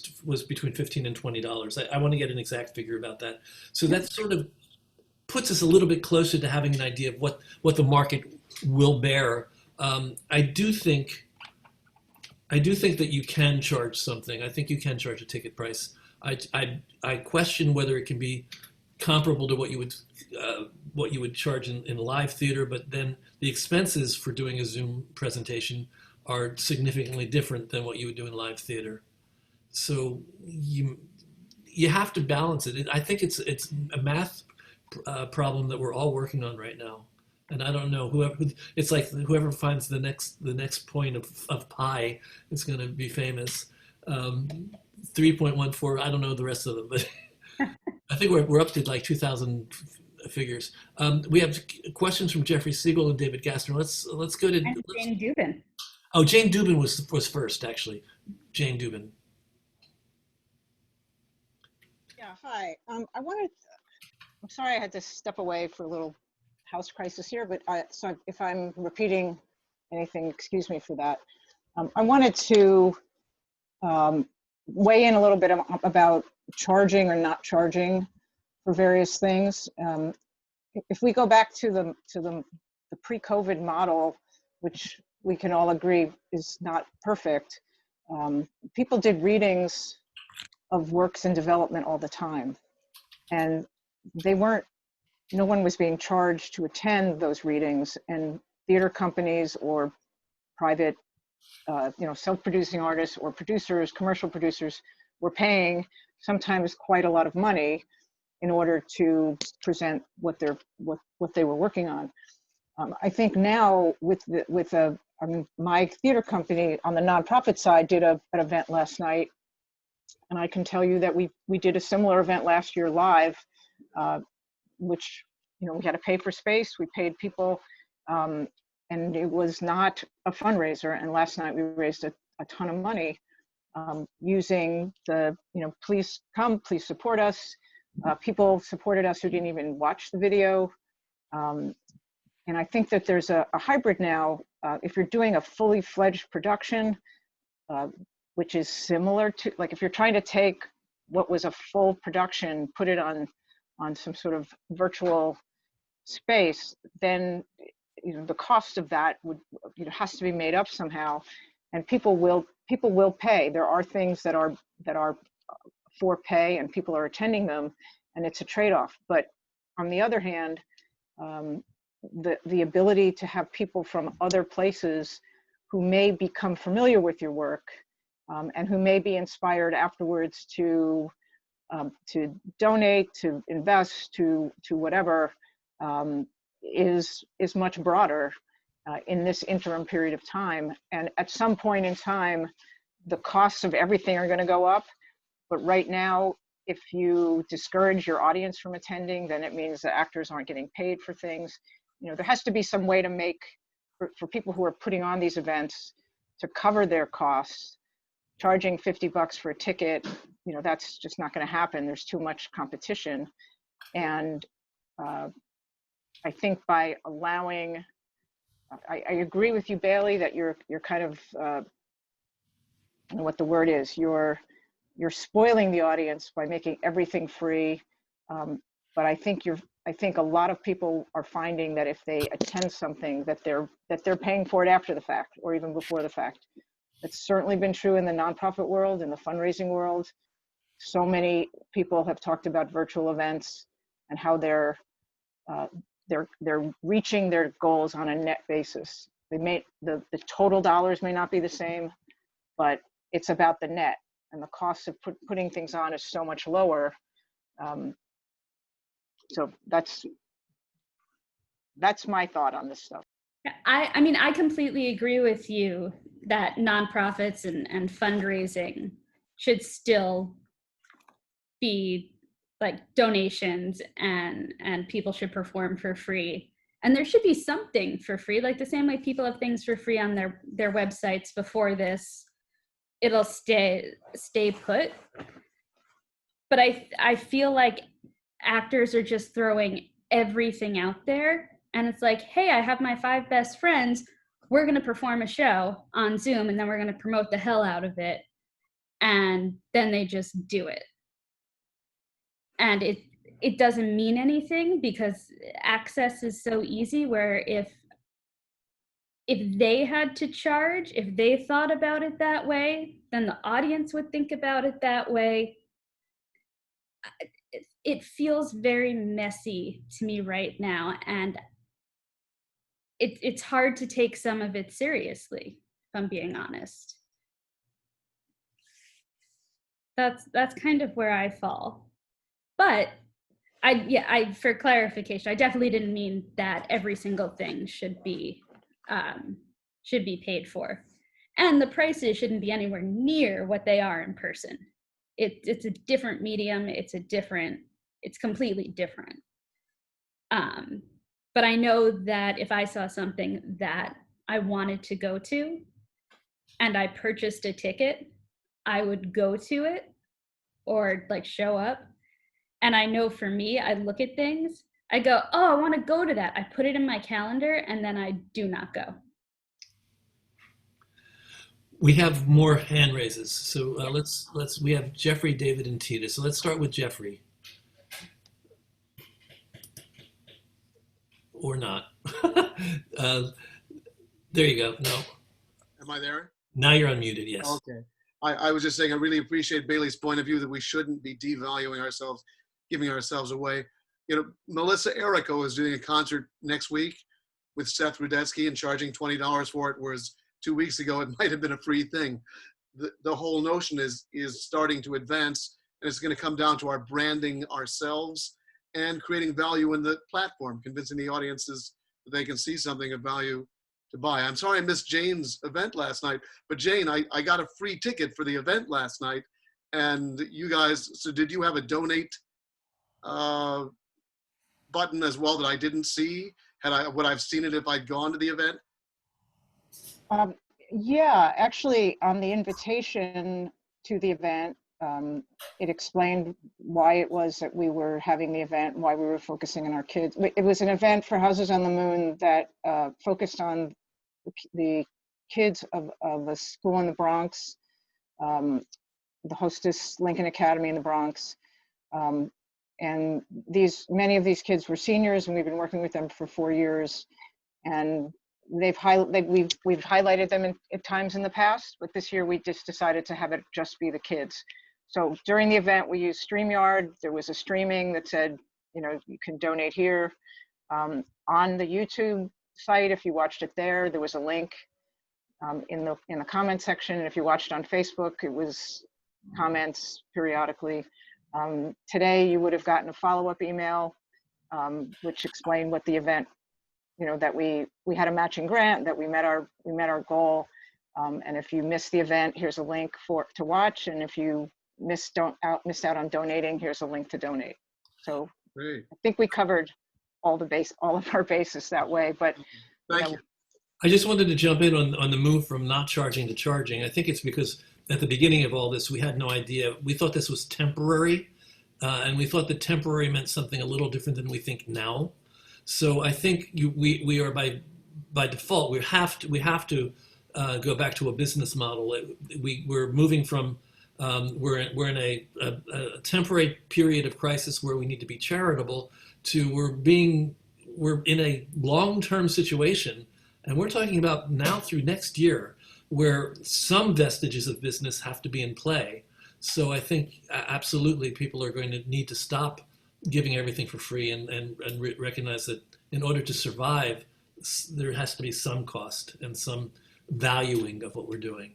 between $15 and $20. I want to get an exact figure about that. So that sort of puts us a little bit closer to having an idea of what the market will bear. I do think that you can charge something. I think you can charge a ticket price. I question whether it can be comparable to what you would charge in live theater, but then the expenses for doing a Zoom presentation are significantly different than what you would do in live theater. So you have to balance it. I think it's a math problem that we're all working on right now. And I don't know, whoever finds the next point of pi is going to be famous. 3.14, I don't know the rest of them, but I think we're up to like 2,000 figures. We have questions from Jeffrey Siegel and David Gassner. Let's go to Jane Dubin. Oh, Jane Dubin was first, actually. Jane Dubin. Yeah, hi. I'm sorry I had to step away for a little house crisis here, but so if I'm repeating anything, excuse me for that. I wanted to weigh in a little bit about charging or not charging for various things. If we go back to the the pre-COVID model, which we can all agree is not perfect, people did readings of works in development all the time. And they weren't, no one was being charged to attend those readings, and theater companies or private, self-producing artists or producers, commercial producers, were paying sometimes quite a lot of money in order to present what they were working on. I think now my theater company on the nonprofit side did an event last night, and I can tell you that we did a similar event last year live, which we had to pay for space, we paid people, and it was not a fundraiser. And last night we raised a ton of money using the please come, please support us. People supported us who didn't even watch the video. And I think that there's a hybrid now. If you're doing a fully fledged production, which is similar to, like, if you're trying to take what was a full production, put it on some sort of virtual space, then the cost of that would has to be made up somehow, and people will pay. There are things that are for pay, and people are attending them, and it's a trade-off. But on the other hand, the ability to have people from other places who may become familiar with your work, and who may be inspired afterwards to donate, to invest, to whatever, is much broader in this interim period of time. And at some point in time, the costs of everything are going to go up. But right now, if you discourage your audience from attending, then it means the actors aren't getting paid for things. There has to be some way to make, for people who are putting on these events, to cover their costs. Charging $50 for a ticket, that's just not going to happen. There's too much competition. And I think by allowing, I agree with you, Bailie, that you're kind of, I don't know what the word is, you're spoiling the audience by making everything free. But I think a lot of people are finding that if they attend something, that they're paying for it after the fact or even before the fact. It's certainly been true in the nonprofit world, in the fundraising world. So many people have talked about virtual events and how they're reaching their goals on a net basis. The total dollars may not be the same, but it's about the net, and the cost of putting things on is so much lower. So that's my thought on this stuff. I mean, I completely agree with you that nonprofits and fundraising should still be like donations, and people should perform for free. And there should be something for free, like the same way people have things for free on their websites before this. It'll stay put. But I feel like actors are just throwing everything out there. And it's like, hey, I have my 5 best friends. We're going to perform a show on Zoom, and then we're going to promote the hell out of it. And then they just do it. And it doesn't mean anything because access is so easy, where if they had to charge, if they thought about it that way, then the audience would think about it that way. It feels very messy to me right now, and it's hard to take some of it seriously, if I'm being honest. That's kind of where I fall. But for clarification, I definitely didn't mean that every single thing should be paid for, and the prices shouldn't be anywhere near what they are in person. It's a different medium. It's completely different. But I know that if I saw something that I wanted to go to and I purchased a ticket, I would go to it or like show up. And I know for me, I look at things, I go, oh, I want to go to that. I put it in my calendar, and then I do not go. We have more hand raises. So we have Jeffrey, David, and Tita. So let's start with Jeffrey. Or not. uh, there you go. No, Am I there? now you're unmuted. Yes. Okay. I was just saying, I really appreciate Bailey's point of view that we shouldn't be devaluing ourselves, giving ourselves away. You know, Melissa Errico is doing a concert next week with Seth Rudetsky and charging $20 for it, whereas 2 weeks ago it might have been a free thing. The whole notion is starting to advance, and it's going to come down to our branding ourselves and creating value in the platform, convincing the audiences that they can see something of value to buy. I'm sorry I missed Jane's event last night, but Jane, I got a free ticket for the event last night, and you guys, so did you have a donate button as well that I didn't see? Would I've seen it if I'd gone to the event? Yeah, actually, on the invitation to the event, it explained why it was that we were having the event, why we were focusing on our kids. It was an event for Houses on the Moon that focused on the kids of a school in the Bronx, the Hostess Lincoln Academy in the Bronx. And many of these kids were seniors, and we've been working with them for 4 years. And we've highlighted them at times in the past, but this year we just decided to have it just be the kids. So during the event, we used StreamYard. There was a streaming that said, you know, you can donate here. On the YouTube site, if you watched it there was a link in the comment section. And if you watched on Facebook, it was comments periodically. Today, you would have gotten a follow-up email, which explained what the event, you know, that we had a matching grant, that we met our goal. And if you missed the event, here's a link to watch. And if you missed out on donating, here's a link to donate. So Great. I think we covered all of our bases that way. But Thank you. I just wanted to jump in on the move from not charging to charging. I think it's because at the beginning of all this, we had no idea. We thought this was temporary, and we thought that temporary meant something a little different than we think now. So I think we are by default, we have to go back to a business model. We're moving from we're in a temporary period of crisis where we need to be charitable to we're in a long-term situation, and we're talking about now through next year where some vestiges of business have to be in play. So I think absolutely people are going to need to stop giving everything for free and recognize that in order to survive, there has to be some cost and some valuing of what we're doing.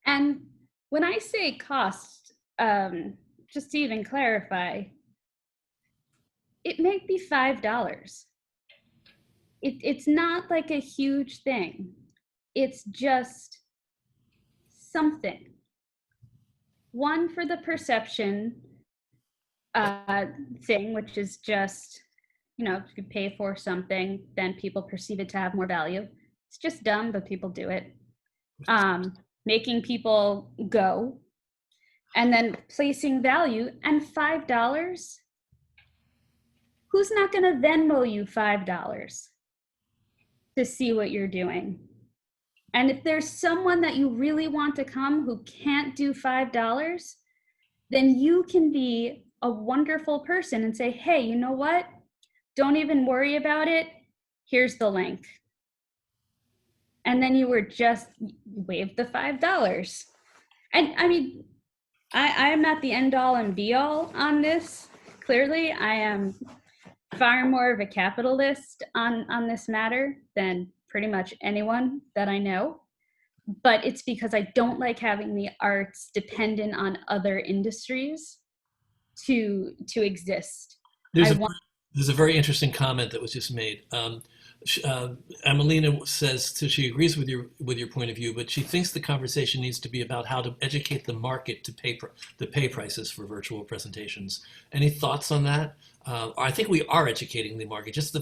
And when I say cost, just to even clarify, it might be $5. It's not like a huge thing. It's just something. One, for the perception thing, which is just, you know, if you pay for something, then people perceive it to have more value. It's just dumb, but people do it. Making people go, and then placing value. And $5, who's not going to Venmo you $5 to see what you're doing? And if there's someone that you really want to come who can't do $5, then you can be a wonderful person and say, hey, you know what? Don't even worry about it. Here's the link. And then you were just waived the $5. And I mean, I am not the end all and be all on this. Clearly, I am far more of a capitalist on this matter than pretty much anyone that I know. But it's because I don't like having the arts dependent on other industries to exist. There's a very interesting comment that was just made. Emelina says she agrees with your point of view, but she thinks the conversation needs to be about how to educate the market to pay prices for virtual presentations. Any thoughts on that? I think we are educating the market just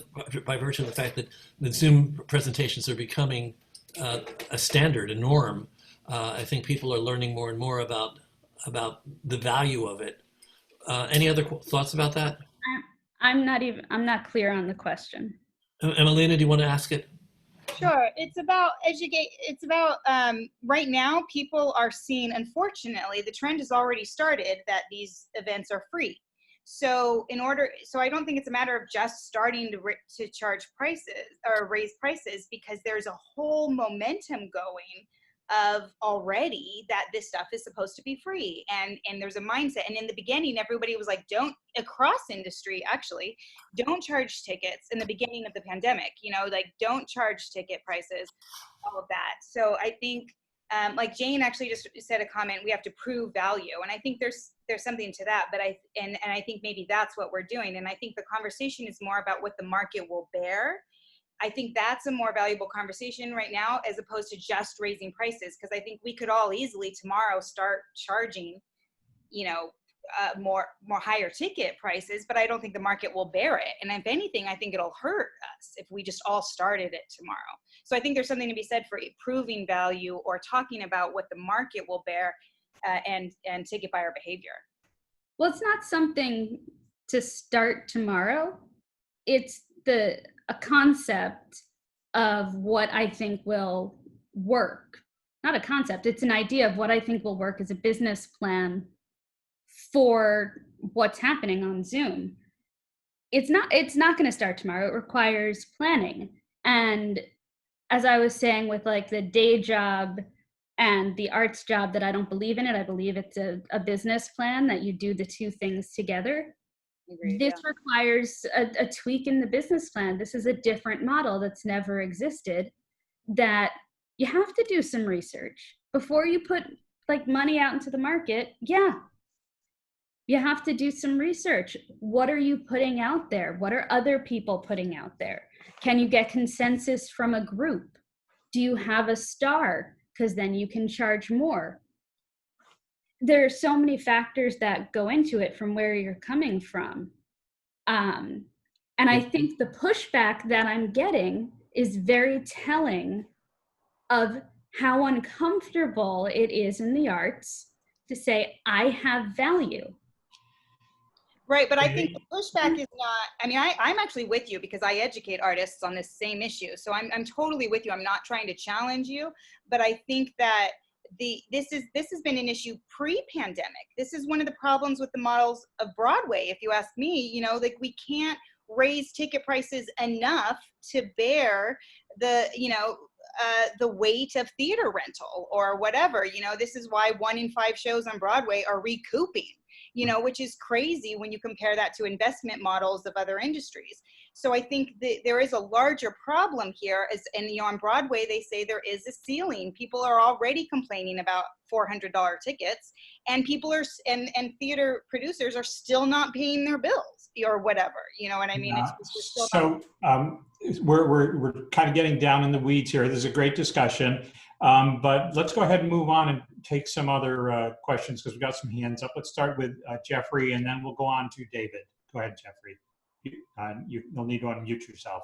by virtue of the fact that the Zoom presentations are becoming a standard, a norm. I think people are learning more and more about the value of it. Any other thoughts about that? I'm not clear on the question. Emelina, do you want to ask it? Sure. It's about right now, people are seeing, unfortunately, the trend has already started that these events are free. So I don't think it's a matter of just starting to charge prices or raise prices, because there's a whole momentum going of already that this stuff is supposed to be free, and there's a mindset. And in the beginning, everybody was like, don't, across industry actually, don't charge tickets in the beginning of the pandemic, like don't charge ticket prices, all of that. So I think like Jane actually just said a comment, we have to prove value, and I think there's something to that, but I think maybe that's what we're doing. And I think the conversation is more about what the market will bear. I think that's a more valuable conversation right now, as opposed to just raising prices, because I think we could all easily tomorrow start charging, more higher ticket prices, but I don't think the market will bear it. And if anything, I think it'll hurt us if we just all started it tomorrow. So I think there's something to be said for proving value or talking about what the market will bear, and ticket buyer behavior. Well, it's not something to start tomorrow. It's a concept of what I think will work. Not a concept, it's an idea of what I think will work as a business plan for what's happening on Zoom. It's not going to start tomorrow. It requires planning. And as I was saying, with like the day job and the arts job, that I don't believe in it. I believe it's a business plan that you do the two things together. Agreed, this yeah. requires a tweak in the business plan. This is a different model that's never existed, that you have to do some research before you put like money out into the market. Yeah, you have to do some research. What are you putting out there? What are other people putting out there? Can you get consensus from a group? Do you have a star? Because then you can charge more. There are so many factors that go into it from where you're coming from. And I think the pushback that I'm getting is very telling of how uncomfortable it is in the arts to say, I have value. Right, but I think the pushback is not, I mean, I'm actually with you because I educate artists on this same issue. So I'm totally with you. I'm not trying to challenge you, but I think that this has been an issue pre-pandemic. This is one of the problems with the models of Broadway, if you ask me. Like, we can't raise ticket prices enough to bear the weight of theater rental or whatever. This is why 1 in 5 shows on Broadway are recouping, which is crazy when you compare that to investment models of other industries. So I think that there is a larger problem here, and on Broadway, they say there is a ceiling. People are already complaining about $400 tickets, and people are, and theater producers are still not paying their bills or whatever. You know what I mean? We're kind of getting down in the weeds here. This is a great discussion, but let's go ahead and move on and take some other questions, because we've got some hands up. Let's start with Jeffrey, and then we'll go on to David. Go ahead, Jeffrey. You'll need to unmute yourself.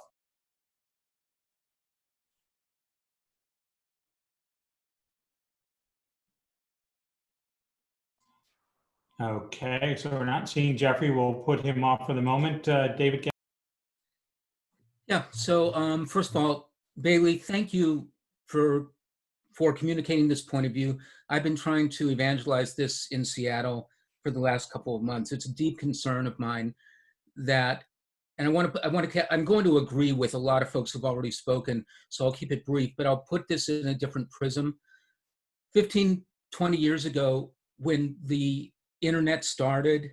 Okay, so we're not seeing Jeffrey. We'll put him off for the moment. David. Yeah, so first of all, Bailie, thank you for communicating this point of view. I've been trying to evangelize this in Seattle for the last couple of months. It's a deep concern of mine that, and I'm going to agree with a lot of folks who've already spoken, so I'll keep it brief, but I'll put this in a different prism. 15, 20 years ago, when the internet started,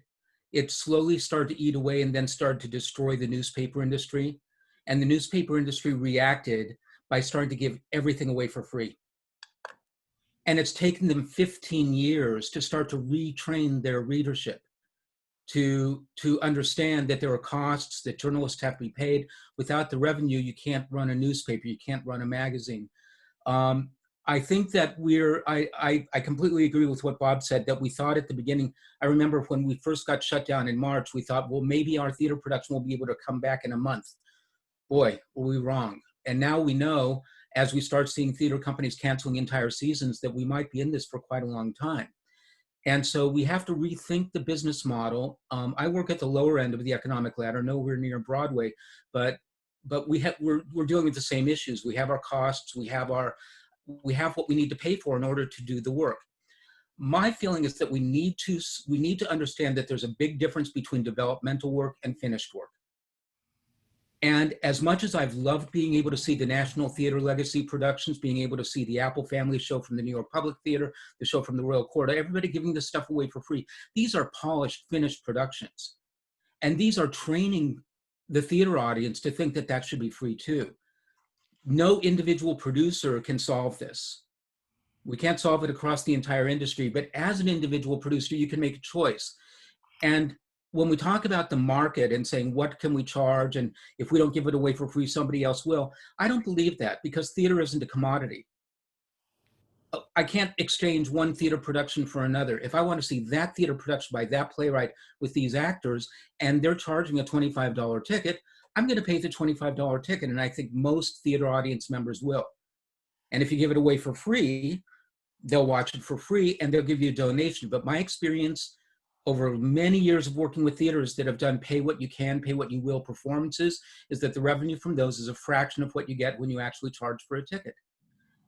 it slowly started to eat away and then started to destroy the newspaper industry. And the newspaper industry reacted by starting to give everything away for free. And it's taken them 15 years to start to retrain their readership to understand that there are costs, that journalists have to be paid. Without the revenue, you can't run a newspaper, you can't run a magazine. I think that I completely agree with what Bob said, that we thought at the beginning, I remember when we first got shut down in March, we thought, well, maybe our theater production will be able to come back in a month. Boy, were we wrong. And now we know, as we start seeing theater companies canceling entire seasons, that we might be in this for quite a long time. And so we have to rethink the business model. I work at the lower end of the economic ladder, nowhere near Broadway, but we're dealing with the same issues. We have our costs, we have what we need to pay for in order to do the work. My feeling is that we need to understand that there's a big difference between developmental work and finished work. And as much as I've loved being able to see the National Theater Legacy productions, being able to see the Apple Family show from the New York Public Theater, the show from the Royal Court, everybody giving this stuff away for free, these are polished, finished productions. And these are training the theater audience to think that that should be free too. No individual producer can solve this. We can't solve it across the entire industry, but as an individual producer, you can make a choice. And when we talk about the market and saying, what can we charge? And if we don't give it away for free, somebody else will. I don't believe that, because theater isn't a commodity. I can't exchange one theater production for another. If I want to see that theater production by that playwright with these actors, and they're charging a $25 ticket, I'm going to pay the $25 ticket. And I think most theater audience members will. And if you give it away for free, they'll watch it for free and they'll give you a donation. But my experience over many years of working with theaters that have done pay what you can, pay what you will performances, is that the revenue from those is a fraction of what you get when you actually charge for a ticket.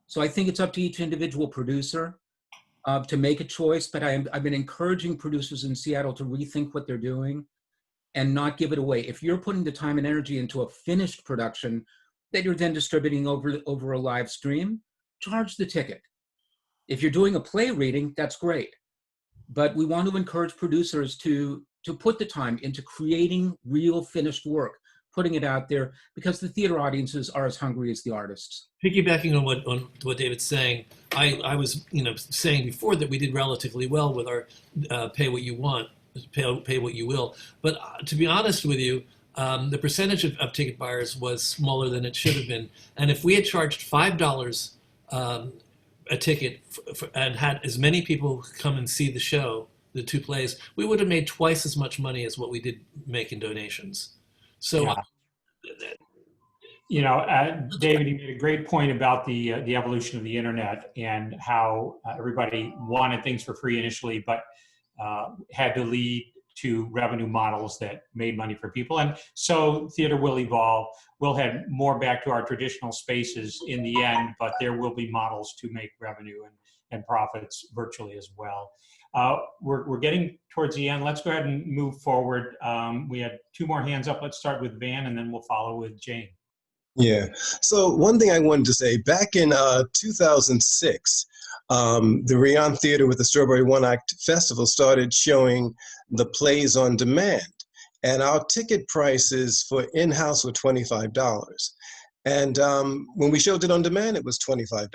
So I think it's up to each individual producer to make a choice, but I've been encouraging producers in Seattle to rethink what they're doing and not give it away. If you're putting the time and energy into a finished production that you're then distributing over a live stream, charge the ticket. If you're doing a play reading, that's great. But we want to encourage producers to put the time into creating real finished work, putting it out there, because the theater audiences are as hungry as the artists. Piggybacking on what David's saying, I was saying before that we did relatively well with our pay what you want, pay what you will. But to be honest with you, the percentage of ticket buyers was smaller than it should have been. And if we had charged $5 a ticket and had as many people come and see the show, the two plays, we would have made twice as much money as what we did make in donations. So, David, you made a great point about the evolution of the internet and how everybody wanted things for free initially, but had to lead to revenue models that made money for people. And so theater will evolve. We'll head more back to our traditional spaces in the end, but there will be models to make revenue and profits virtually as well. We're getting towards the end. Let's go ahead and move forward. We had two more hands up. Let's start with Van, and then we'll follow with Jane. Yeah. So one thing I wanted to say, back in 2006, the Rion Theater with the Strawberry One Act Festival started showing the plays on demand. And our ticket prices for in-house were $25. And when we showed it on demand, it was $25.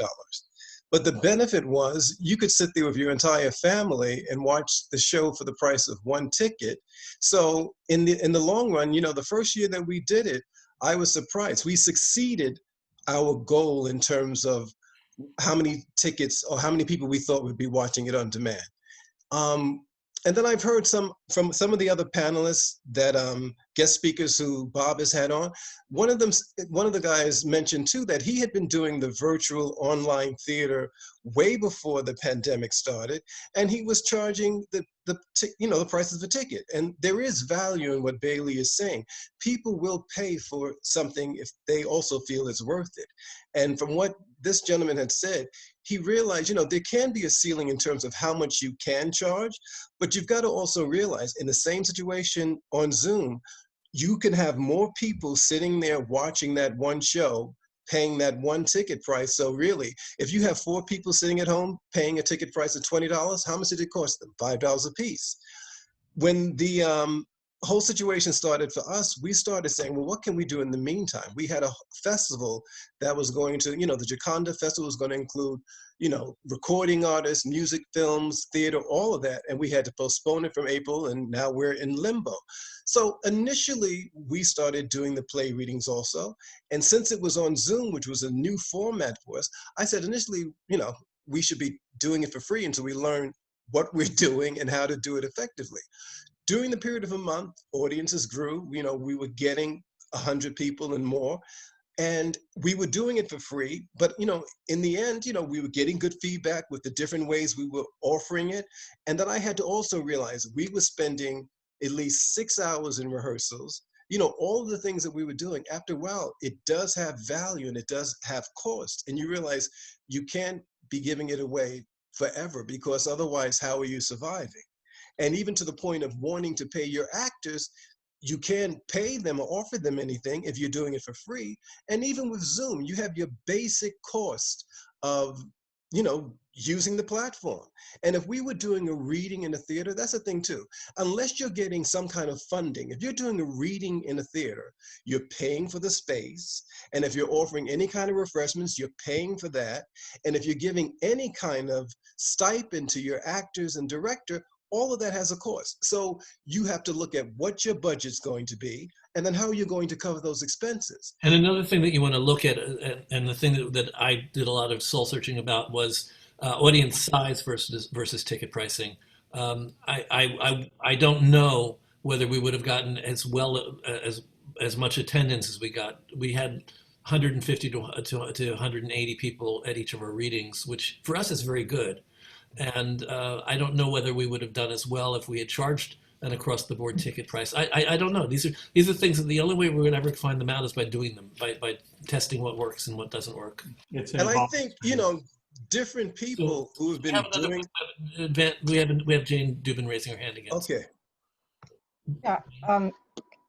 But the benefit was you could sit there with your entire family and watch the show for the price of one ticket. So in the long run, the first year that we did it, I was surprised. We succeeded our goal in terms of how many tickets or how many people we thought would be watching it on demand. And then I've heard from some of the other panelists that guest speakers who Bob has had on. One of the guys mentioned too that he had been doing the virtual online theater way before the pandemic started, and he was charging the price of the ticket. And there is value in what Bailie is saying. People will pay for something if they also feel it's worth it. And from what this gentleman had said, he realized, there can be a ceiling in terms of how much you can charge, but you've got to also realize in the same situation on Zoom, you can have more people sitting there watching that one show, paying that one ticket price. So really, if you have 4 people sitting at home paying a ticket price of $20, how much did it cost them? $5 a piece. When the whole situation started for us, we started saying, well, what can we do in the meantime? We had a festival that was going to, the Jaconda Festival was going to include, recording artists, music, films, theater, all of that. And we had to postpone it from April, and now we're in limbo. So initially, we started doing the play readings also. And since it was on Zoom, which was a new format for us, I said initially, we should be doing it for free until we learn what we're doing and how to do it effectively. During the period of a month, audiences grew. We were getting 100 people and more, and we were doing it for free. But in the end, we were getting good feedback with the different ways we were offering it. And then I had to also realize we were spending at least 6 hours in rehearsals. All of the things that we were doing. After a while, it does have value and it does have cost. And you realize you can't be giving it away forever, because otherwise, how are you surviving? And even to the point of wanting to pay your actors, you can't pay them or offer them anything if you're doing it for free. And even with Zoom, you have your basic cost of, using the platform. And if we were doing a reading in a theater, that's a thing too. Unless you're getting some kind of funding, if you're doing a reading in a theater, you're paying for the space. And if you're offering any kind of refreshments, you're paying for that. And if you're giving any kind of stipend to your actors and director, all of that has a cost. So you have to look at what your budget's going to be, and then how you're going to cover those expenses. And another thing that you want to look at, and the thing that I did a lot of soul searching about, was audience size versus ticket pricing. I don't know whether we would have gotten as much attendance as we got. We had 150 to 180 people at each of our readings, which for us is very good. And I don't know whether we would have done as well if we had charged an across-the-board ticket price. I don't know. These are things that the only way we're going to ever find them out is by doing them, by testing what works and what doesn't work. And I think, different people who have been doing. We have Jane Dubin raising her hand again. Okay. Yeah,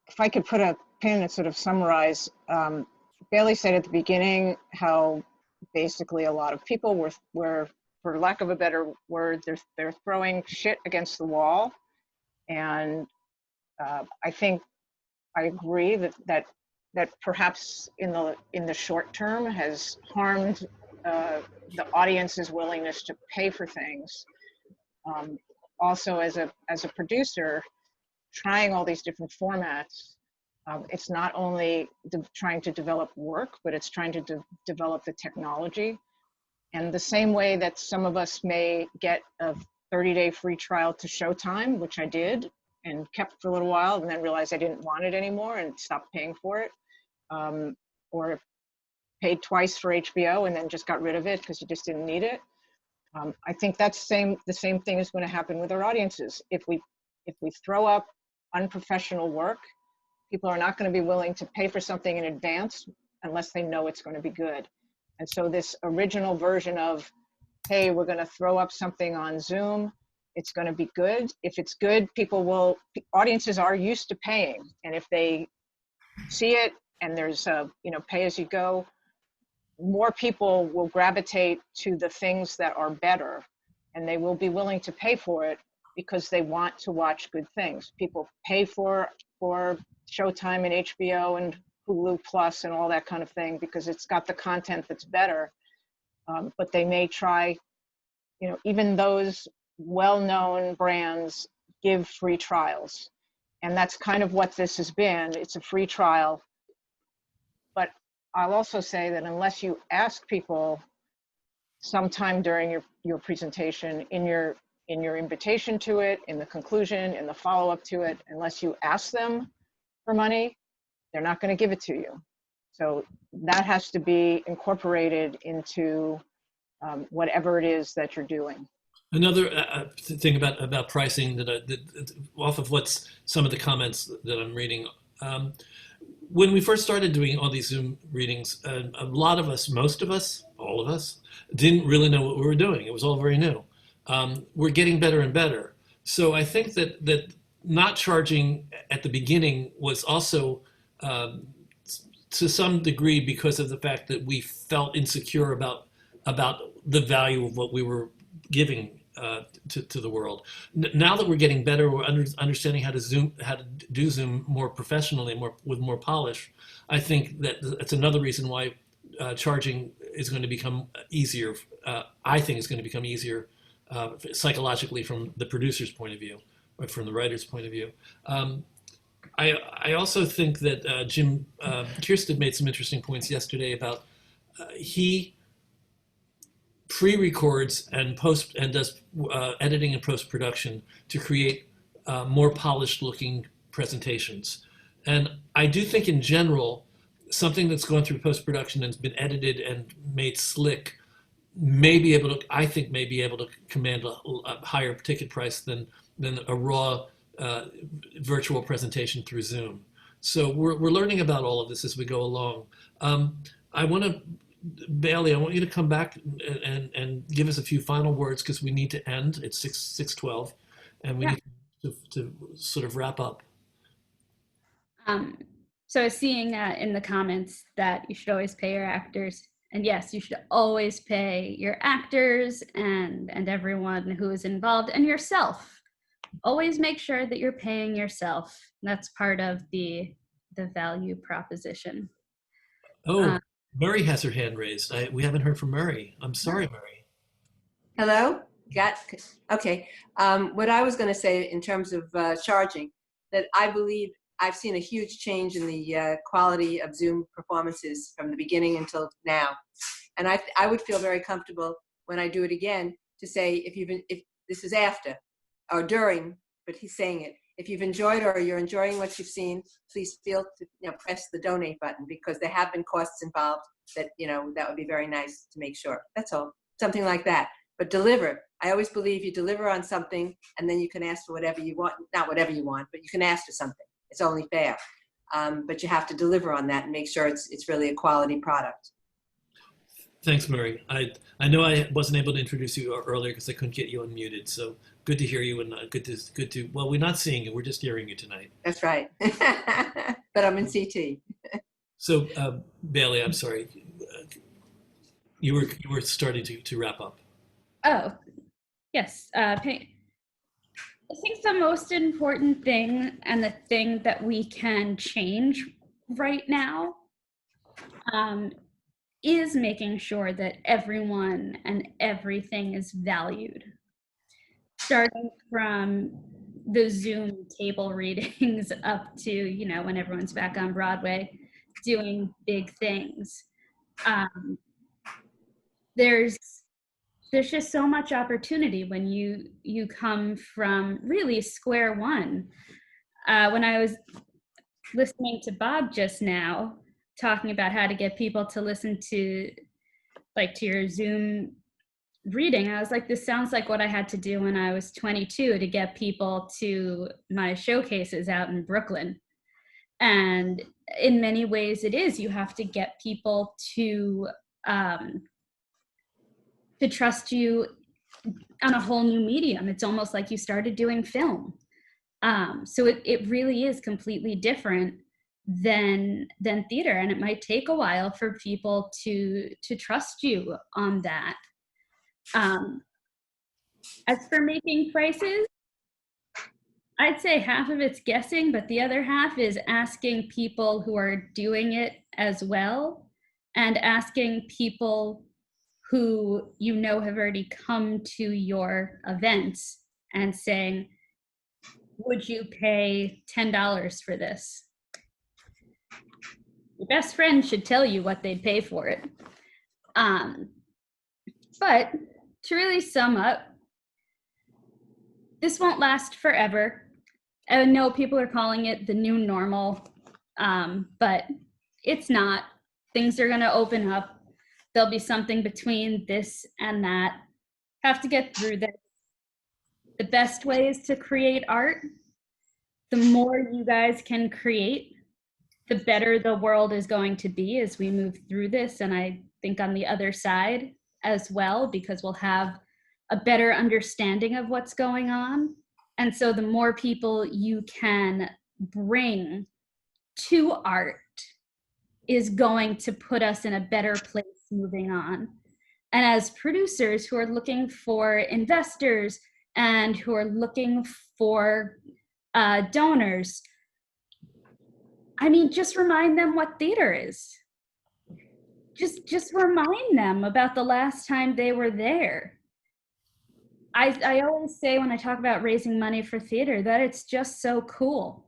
if I could put a pin and sort of summarize, Bailie said at the beginning how basically a lot of people were for lack of a better word, they're throwing shit against the wall. And I think I agree that perhaps in the short term has harmed the audience's willingness to pay for things. Also, as a producer, trying all these different formats, it's not only trying to develop work, but it's trying to develop the technology. And the same way that some of us may get a 30-day free trial to Showtime, which I did and kept for a little while and then realized I didn't want it anymore and stopped paying for it, or paid twice for HBO and then just got rid of it because you just didn't need it. I think the same thing is going to happen with our audiences. If we throw up unprofessional work, people are not going to be willing to pay for something in advance unless they know it's going to be good. And so this original version of, hey, we're going to throw up something on Zoom, it's going to be good. If it's good, audiences are used to paying. And if they see it and there's pay as you go, more people will gravitate to the things that are better, and they will be willing to pay for it because they want to watch good things. People pay for Showtime and HBO and Hulu Plus and all that kind of thing because it's got the content that's better. But they may try, even those well-known brands give free trials. And that's kind of what this has been. It's a free trial. But I'll also say that unless you ask people sometime during your presentation, in your invitation to it, in the conclusion, in the follow-up to it, unless you ask them for money, they're not going to give it to you. So that has to be incorporated into whatever it is that you're doing. Another thing about pricing that off of what's some of the comments that I'm reading. When we first started doing all these Zoom readings, a lot of us, most of us, all of us, didn't really know what we were doing. It was all very new. We're getting better and better. So I think that not charging at the beginning was also to some degree because of the fact that we felt insecure about the value of what we were giving to the world. Now that we're getting better, we're understanding how to do Zoom more professionally, with more polish. I think that's another reason why charging is going to become easier. I think it's going to become easier psychologically from the producer's point of view, or from the writer's point of view. I also think that Jim Kierstead made some interesting points yesterday about he pre-records and does editing and post-production to create more polished looking presentations. And I do think in general, something that's gone through post-production and has been edited and made slick may be able to command a higher ticket price than a raw virtual presentation through Zoom. So we're learning about all of this as we go along. I want to Bailey, I want you to come back and give us a few final words because we need to end. It's 6:12, and we Yeah. need to sort of wrap up. So I was seeing in the comments that you should always pay your actors. And yes, you should always pay your actors and everyone who is involved and yourself. Always make sure that you're paying yourself. That's part of the value proposition. Oh, Murray has her hand raised. We haven't heard from Murray. I'm sorry, Murray. Hello? Okay. What I was going to say in terms of charging, that I believe I've seen a huge change in the quality of Zoom performances from the beginning until now. And I would feel very comfortable when I do it again to say, if this is after or during, but he's saying it, if you've enjoyed or you're enjoying what you've seen, please feel to press the donate button, because there have been costs involved that, that would be very nice to make sure. That's all, something like that. But deliver. I always believe you deliver on something and then you can ask for whatever you want, not whatever you want, but you can ask for something. It's only fair. But you have to deliver on that and make sure it's really a quality product. Thanks, Murray. I know I wasn't able to introduce you earlier because I couldn't get you unmuted. So good to hear you, and good to. Well, we're not seeing you; we're just hearing you tonight. That's right. But I'm in CT. So, Bailey, I'm sorry. You were starting to wrap up. Oh, yes. I think the most important thing, and the thing that we can change right now, is making sure that everyone and everything is valued. Starting from the Zoom table readings up to, when everyone's back on Broadway doing big things. There's just so much opportunity when you come from really square one. When I was listening to Bob just now, talking about how to get people to listen to your Zoom reading, I was like, this sounds like what I had to do when I was 22 to get people to my showcases out in Brooklyn. And in many ways it is, you have to get people to trust you on a whole new medium. It's almost like you started doing film. So it really is completely different than theater, and it might take a while for people to trust you on that. As for making prices, I'd say half of it's guessing, but the other half is asking people who are doing it as well, and asking people who have already come to your events and saying, would you pay $10 for this? Your best friend should tell you what they'd pay for it. But to really sum up, this won't last forever. I know people are calling it the new normal, but it's not. Things are going to open up. There'll be something between this and that. Have to get through this. The best way is to create art. The more you guys can create, the better the world is going to be as we move through this. And I think on the other side as well, because we'll have a better understanding of what's going on. And so the more people you can bring to art is going to put us in a better place moving on. And as producers who are looking for investors and who are looking for donors, just remind them what theater is. Just remind them about the last time they were there. I always say when I talk about raising money for theater that it's just so cool.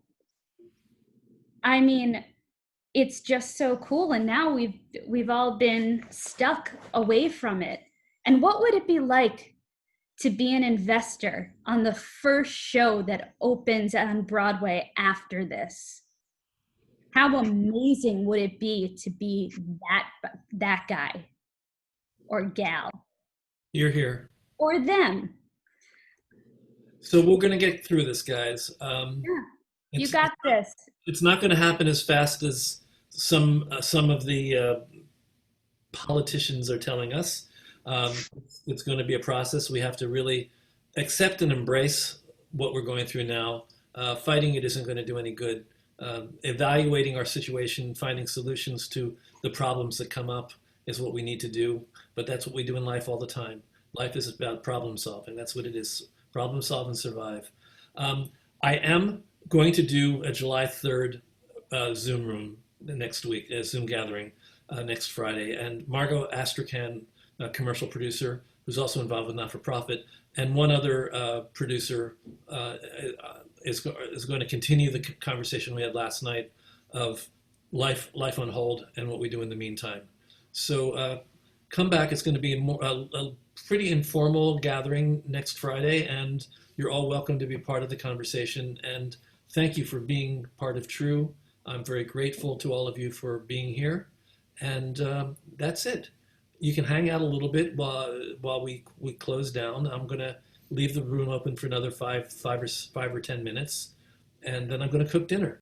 It's just so cool, and now we've all been stuck away from it. And what would it be like to be an investor on the first show that opens on Broadway after this? How amazing would it be to be that guy or gal? You're here. Or them. So we're going to get through this, guys. You got this. It's not going to happen as fast as some of the politicians are telling us. It's going to be a process. We have to really accept and embrace what we're going through now. Fighting it isn't going to do any good. Evaluating our situation, finding solutions to the problems that come up is what we need to do. But that's what we do in life all the time. Life is about problem solving. That's what it is. Problem solve and survive. I am going to do a July 3rd Zoom room next week, a Zoom gathering next Friday. And Margot Astrakhan, a commercial producer who's also involved with not-for-profit, and one other producer is going to continue the conversation we had last night of life on hold and what we do in the meantime. So come back. It's going to be a pretty informal gathering next Friday, and you're all welcome to be part of the conversation. And thank you for being part of TRU. I'm very grateful to all of you for being here. And that's it. You can hang out a little bit while we close down. I'm going to leave the room open for another five or 10 minutes, and then I'm going to cook dinner.